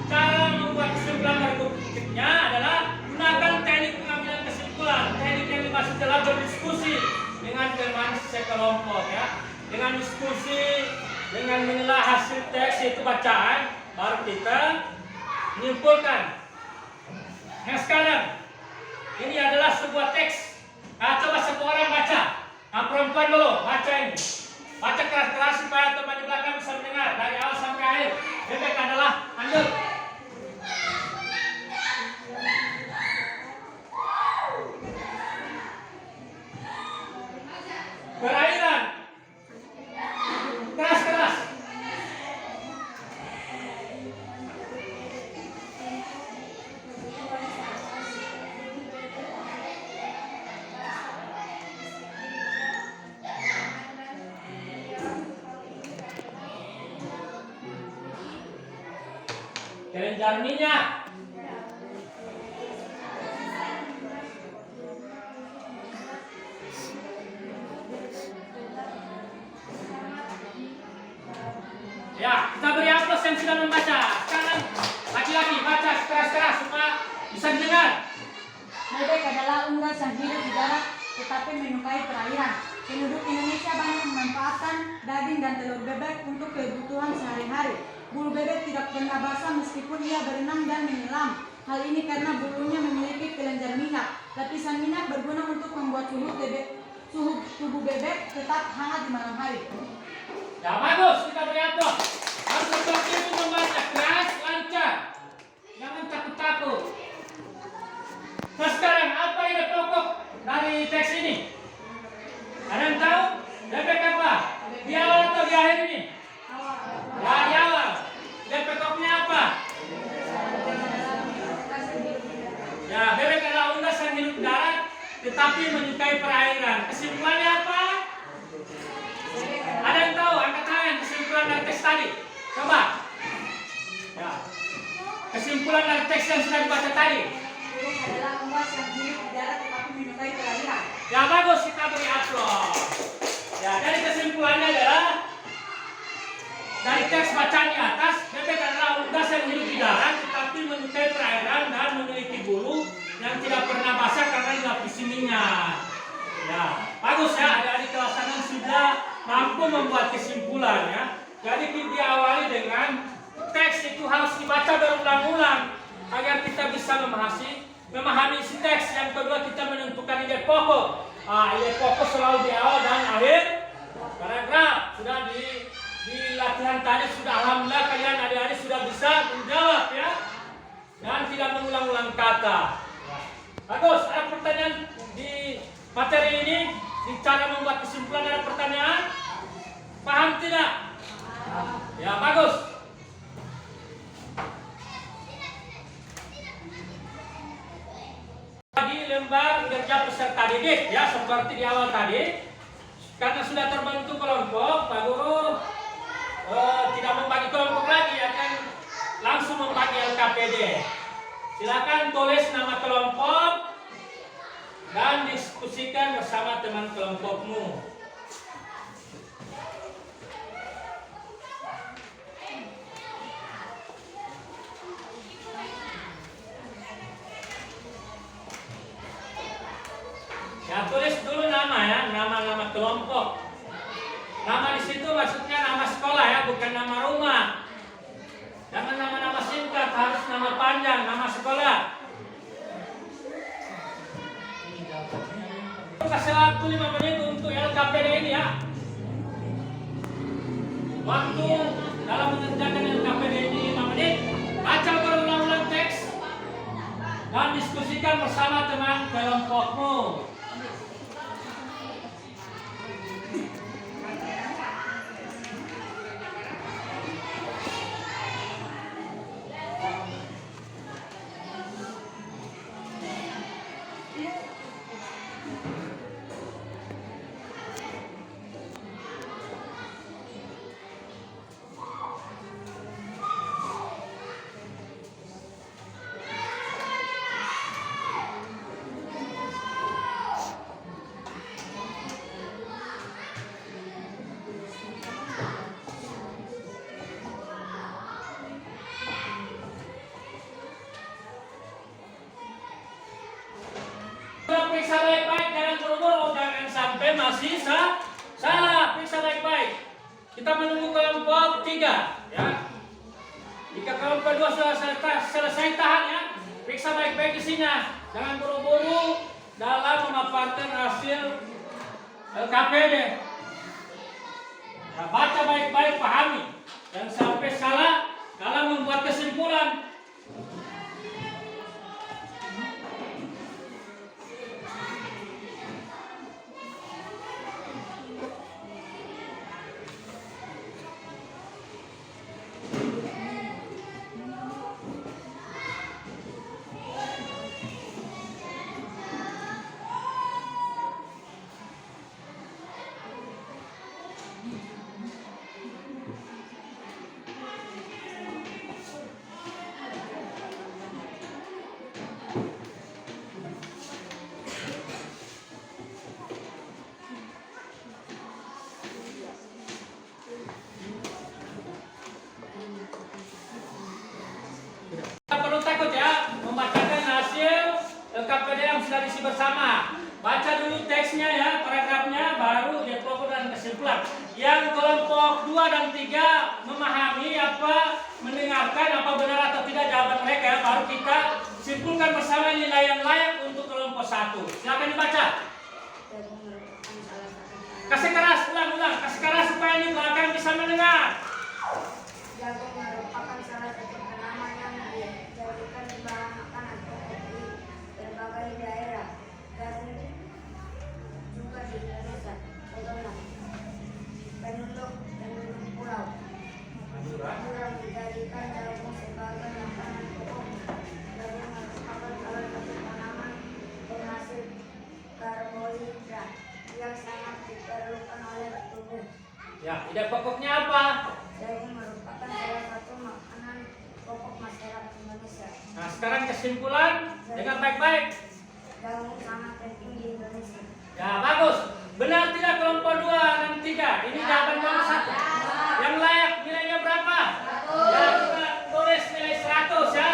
cara membuat kesimpulan berikutnya adalah gunakan teknik pengambilan kesimpulan. Teknik yang dimaksud adalah berdiskusi dengan teman sekelompok ya. Dengan diskusi, dengan menilai hasil teks itu bacaan, baru kita menyimpulkan. Nah sekarang ini adalah sebuah teks. Nah, coba satu orang baca. Nah, perempuan dulu baca ini. Baca keras-keras supaya teman di belakang bisa mendengar dari awal sampai akhir. Bebek adalah Anda. kelenjar minyak. Ya, kita beri aplaus yang sudah membaca. Sekarang laki-laki baca keras-keras supaya bisa didengar. Bebek adalah unggas yang hidup di darat tetapi menyukai perairan. Penduduk Indonesia banyak memanfaatkan daging dan telur bebek untuk kebutuhan sehari-hari. Bulu bebek tidak pernah basah meskipun ia berenang dan menyelam. Hal ini karena bulunya memiliki kelenjar minyak. Lapisan minyak berguna untuk membuat suhu tubuh bebek tetap hangat di malam hari. Ya bagus, kita beri aplaus. Harus seperti itu membaca keras, lancar. Jangan takut-takut. Nah sekarang apa ide pokok dari teks ini? Ada yang tahu? Bebek apa? Di awal atau di akhir ini? Ya di awal. Ide pokoknya apa? Ya bebek adalah unggas yang hidup di darat tetapi menyukai perairan. Kesimpulannya apa? Ada yang tahu? Angkat tangan kesimpulan dari teks tadi. Coba. Ya. Kesimpulan dari teks yang sudah dibaca tadi. Bebek adalah unggas yang hidup di darat tetapi menyukai perairan. Ya bagus, kita beri aplaus. Ya, dari kesimpulannya adalah dari teks bacaan di atas, bebek adalah unggas yang hidup di darat tetapi menyukai perairan dan memiliki bulu yang tidak pernah basah karena dilapisi minyak. Ya, bagus ya, adik-adik kelas 6 sudah mampu membuat kesimpulan ya. Jadi diawali dengan teks itu harus dibaca berulang-ulang agar kita bisa memahami isi teks. Yang kedua kita menentukan ide pokok. Ide pokok selalu di awal dan akhir paragraf. Sudah di latihan tadi sudah alhamdulillah kalian adik-adik sudah bisa menjawab ya. Dan tidak mengulang-ulang kata. Bagus, ada pertanyaan di materi ini, di cara membuat kesimpulan ada pertanyaan? Paham tidak? Ya, bagus. Di lembar kerja peserta didik ya, seperti di awal tadi. Karena sudah terbentuk kelompok, Pak Guru tidak membagi kelompok lagi, akan langsung membagi LKPD. Silakan tulis nama kelompok dan diskusikan bersama teman kelompokmu. Ya, tulis dulu nama ya, nama-nama kelompok. Nama di situ maksudnya nama sekolah ya, bukan nama rumah. Jangan nama-nama singkat, harus nama panjang, nama sekolah. Kasih waktu 5 menit untuk LKPD ini ya. Waktu dalam mengerjakan LKPD ini 5 menit. Baca berulang-ulang teks dan diskusikan bersama teman kelompokmu. Periksa baik-baik, jangan buru-buru, jangan sampai masih salah. Periksa baik-baik. Kita menunggu kelompok 3 ya. Jika kelompok 2 sudah selesai tahan ya, periksa baik-baik isinya. Jangan buru-buru dalam memaparkan hasil LKPD. Ya, baca baik-baik, pahami. Jangan sampai salah dalam membuat kesimpulan. bersama. Baca dulu teksnya ya, paragrafnya, baru dia pokok dan kesimpulan. Yang kelompok 2 dan 3 memahami apa, mendengarkan apa benar atau tidak jawaban mereka ya, baru kita simpulkan bersama nilai yang layak untuk kelompok 1. Silakan dibaca. Kasih keras, ulang, kasih keras supaya ini belakang bisa mendengar. Jagung merupakan salah satu tanaman yang dijadikan bahan makanan pokok di berbagai daerah dan juga di Indonesia. Contohnya, penduduk pulau Madura menjadikan jagung sebagai makanan pokok. Jagung merupakan salah satu tanaman penghasil karbohidrat yang sangat diperlukan oleh tubuh. Ya, ide pokoknya apa? Jagung merupakan salah satu makanan pokok masyarakat Indonesia. Nah, sekarang kesimpulan dengan baik-baik. Jagung sangat penting di Indonesia. Ya, bagus. Benar tidak kelompok 2 dan 3? Ini jawaban kelompok 1. Yang layak nilainya berapa? Ya, kita tulis nilai 100 ya.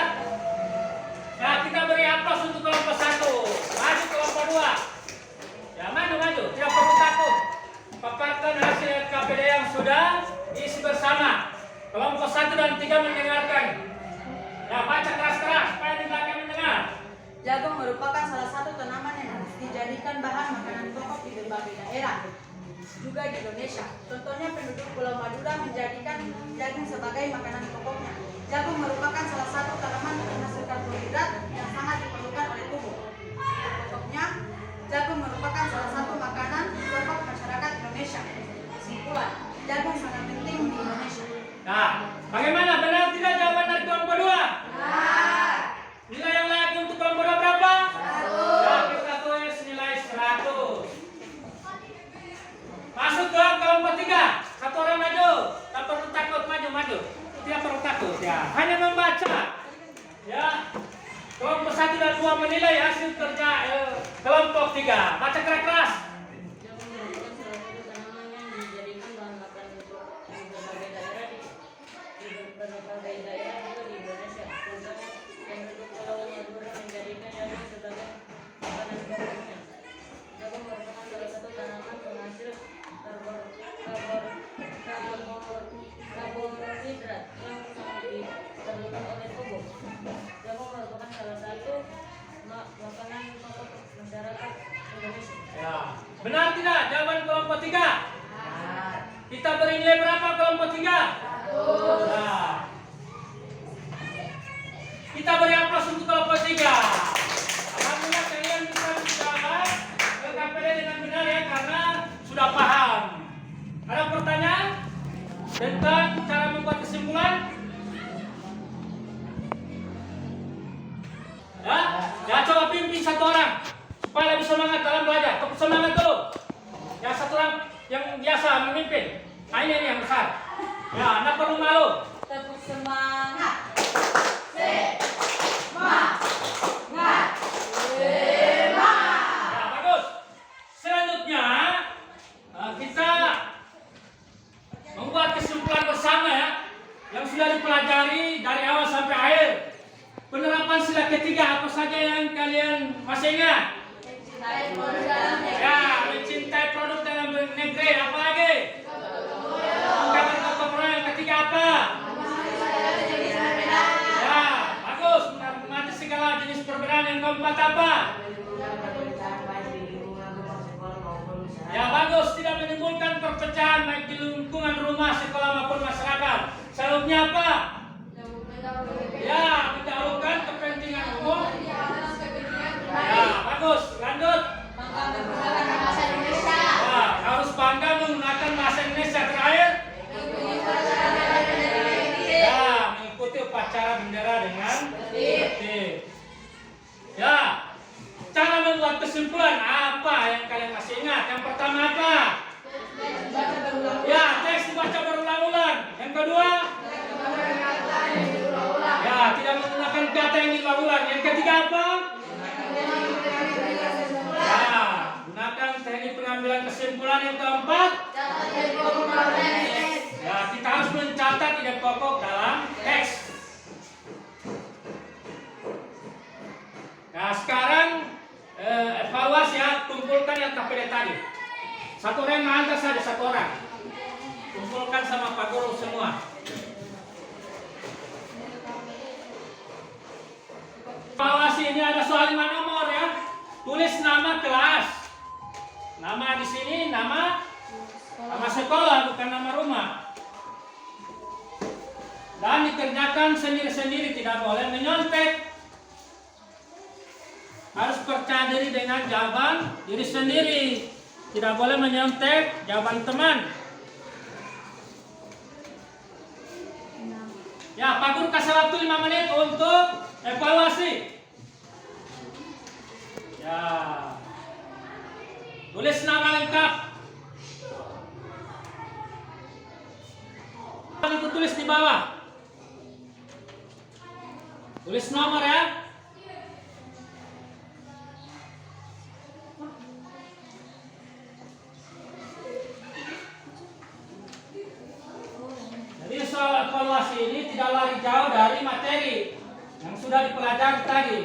Nah, kita beri aplaus untuk kelompok 1. Maju kelompok 2. Ya, maju. Tidak perlu takut. Paparkan hasil KPD yang sudah diisi bersama. Kelompok 1 dan 3 mendengarkan. Ya, baca keras-keras supaya di belakang mendengar. Jagung merupakan salah satu tanaman yang dijadikan bahan makanan pokok di berbagai daerah, juga di Indonesia. Contohnya penduduk Pulau Madura menjadikan jagung sebagai makanan pokoknya. Jagung merupakan salah satu tanaman penghasil karbohidrat yang sangat diperlukan oleh tubuh. Pokoknya, jagung merupakan salah satu makanan pokok masyarakat Indonesia. Kesimpulan, jagung sangat penting di Indonesia. Nah, bagaimana? Benar tidak jawaban dari kelompok 2? Nilai yang layak untuk kelompok 2 berapa? 1. Ya, kita tulis nilai 100. Masuk ke kelompok 3. Satu orang maju. Tak perlu takut, maju. Tidak perlu takut ya. Hanya membaca. Ya. Kelompok 1 dan 2 menilai hasil kerja kelompok 3. Baca keras-keras. Jagung merupakan salah satu tanaman yang dijadikan bahan makanan untuk di berbagai daerah juga di Indonesia. Contohnya, penduduk Pulau Madura menjadikan jagung sebagai makanan pokoknya. Jagung merupakan salah satu tanaman penghasil karbohidrat yang sangat diperlukan oleh tubuh. Jagung merupakan salah satu makanan pokok masyarakat Indonesia. Ya. Benar tidak jawaban kelompok 3? Kita beri nilai berapa kelompok 3? 100. Nah. Kita beri aplaus untuk kelompok 3. Alhamdulillah kalian bisa menjawab KPD dengan benar ya, karena sudah paham. Ada pertanyaan tentang cara membuat kesimpulan? Ya, coba pimpin satu orang supaya lebih semangat dalam belajar. Tepuk semangat dulu. Ya, satu orang yang biasa memimpin. Nah, ini yang besar. Ya, Anda perlu malu. Tepuk semangat. Ya, bagus. Selanjutnya kita membuat kesimpulan bersama ya, yang sudah dipelajari dari awal sampai akhir. Penerapan sila ketiga apa saja yang kalian masih ingat? Mencintai produk dalam negeri. Ya, mencintai produk dalam negeri. Apa lagi? Gotong royong. Yang ketiga apa? Ya, bagus. Menghormati segala jenis perbedaan. Yang keempat apa? Ya, bagus. Tidak menimbulkan perpecahan baik di lingkungan rumah, sekolah maupun masyarakat. Selanjutnya apa? Ya, mendahulukan kepentingan umum. Ya, bagus. Lanjut. Ya, harus bangga menggunakan bahasa Indonesia. Terakhir. Ya, mengikuti upacara bendera dengan tertib. Ya, cara membuat kesimpulan apa yang kalian masih ingat? Yang pertama apa? Ya, teks dibaca berulang-ulang. Yang kedua? Ya, tidak menggunakan kata yang diulang-ulang. Yang ketiga apa? Ya, gunakan teknik pengambilan kesimpulan. Yang keempat? Ya, kita harus mencatat ide pokok dalam teks. Nah, sekarang Satu orang mengantar saja, satu orang. Kumpulkan sama Pak Guru semua. Evaluasi ini ada soal 5 nomor ya. Tulis nama kelas. Nama di sini nama sekolah, bukan nama rumah. Dan dikerjakan sendiri-sendiri, tidak boleh menyontek. Harus percaya diri dengan jawaban diri sendiri. Tidak boleh menyontek jawaban teman. Ya, Pak Guru kasih waktu 5 menit untuk evaluasi. Ya. Tulis nama lengkap. Itu tulis di bawah. Tulis nomor ya. Jadi soal evaluasi ini tidak lari jauh dari materi yang sudah dipelajari tadi.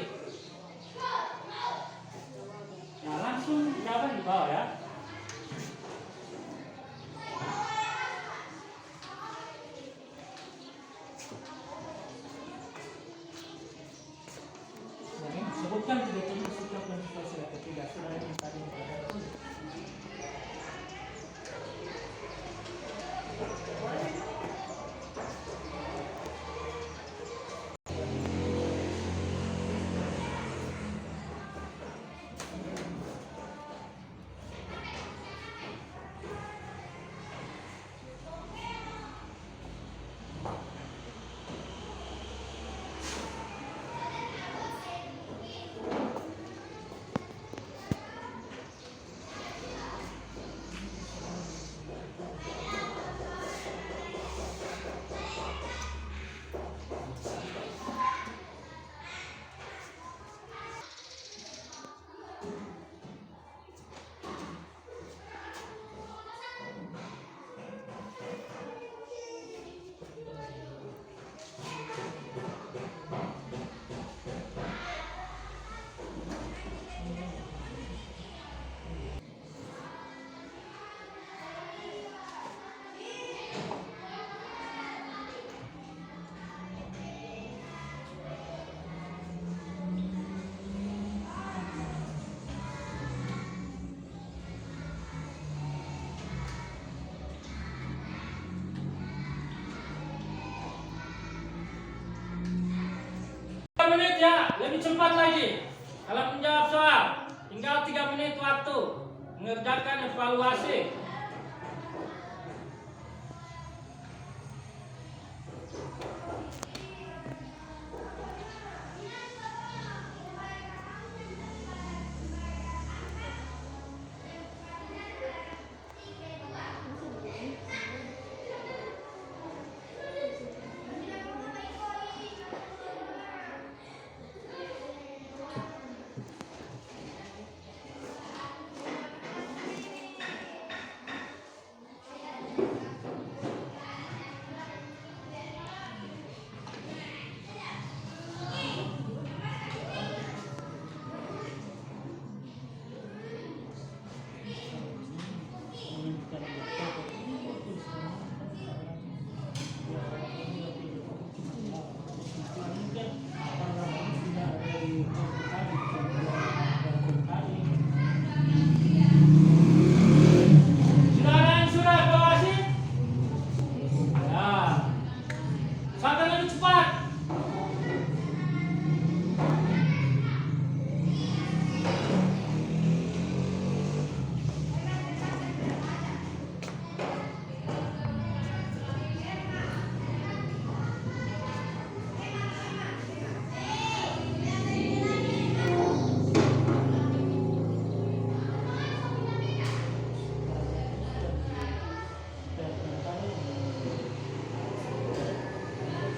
Nah, langsung jawaban di bawah ya. Sebutkan tiga-tiga sikap dan sifat ketiga sudah yang tadi dipelajari. Menit ya, lebih cepat lagi. Kalau menjawab soal, tinggal 3 menit waktu mengerjakan evaluasi.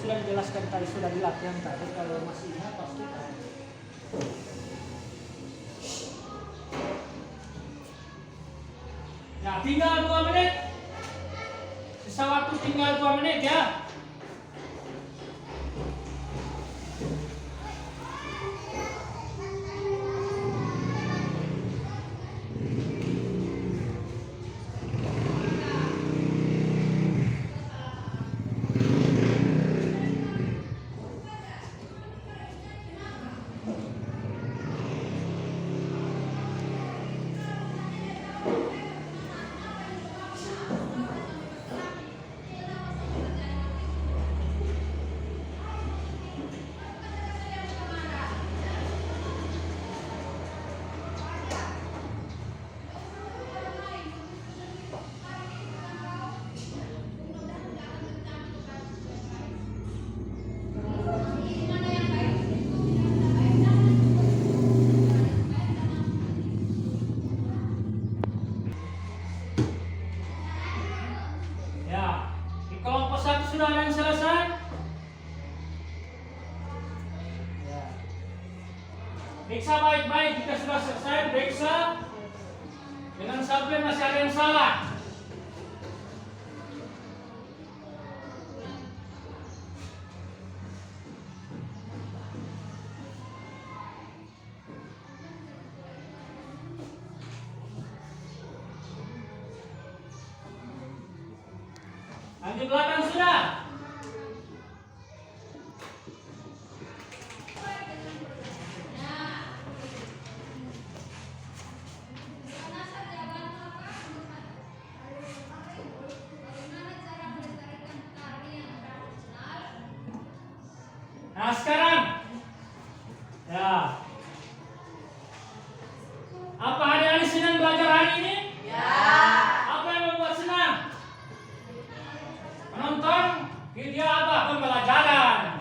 Sudah dijelaskan tadi, sudah dilatihan tadi. Kalau masih ingat pasti tahu. Ya, tinggal 2 menit. Sisa waktu tinggal 2 menit ya. Periksa baik-baik. Jika sudah selesai, periksa. Jangan sampai masih ada yang salah. Yang di belakang sudah. Nah sekarang, ya, apa adik-adik senang belajar hari ini? Ya. Apa yang membuat senang? Menonton video apa? Pembelajaran.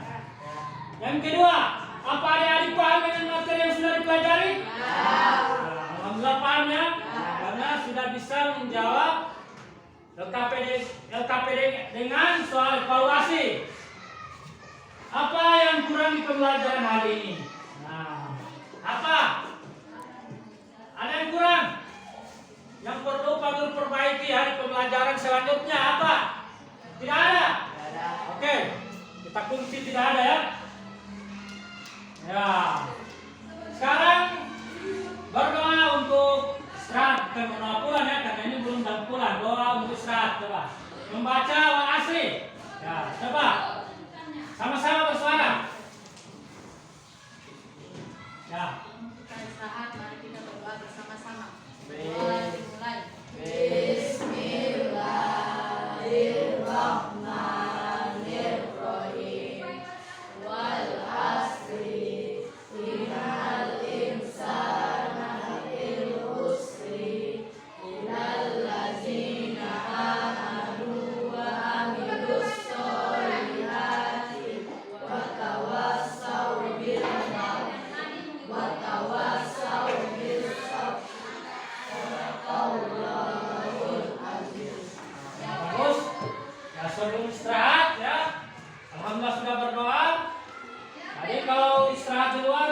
Yang kedua, apa adik-adik paham dengan materi yang sudah dipelajari? Alhamdulillah paham ya, karena sudah bisa menjawab LKPD dengan soal evaluasi. Apa yang kurang di pembelajaran hari ini? Nah, apa? Ada yang kurang? Yang perlu Pak Guru perbaiki hari pembelajaran selanjutnya apa? Tidak ada? Oke, kita kunci tidak ada ya. Ya. Sekarang berdoa untuk istirahat. Bukan berdoa pulang ya, karena ini belum jam pulang. Doa untuk istirahat, coba. Membaca wal asri. Ya, coba. Sama-sama bersuara. Ya. Kita istirahat, mari kita berdoa bersama-sama. Berdoa dimulai. Bismillahirrahmanirrahim. Wal asri innal insana lafi khusri illal ladzina amanu wa amilus sholihati wa tawassaw bil haqqi wa tawassaw bis sabr. Sadaqallahul azim. Bagus. Ya, sebelum istirahat ya. Alhamdulillah sudah berdoa. Jadi kalau istirahat di luar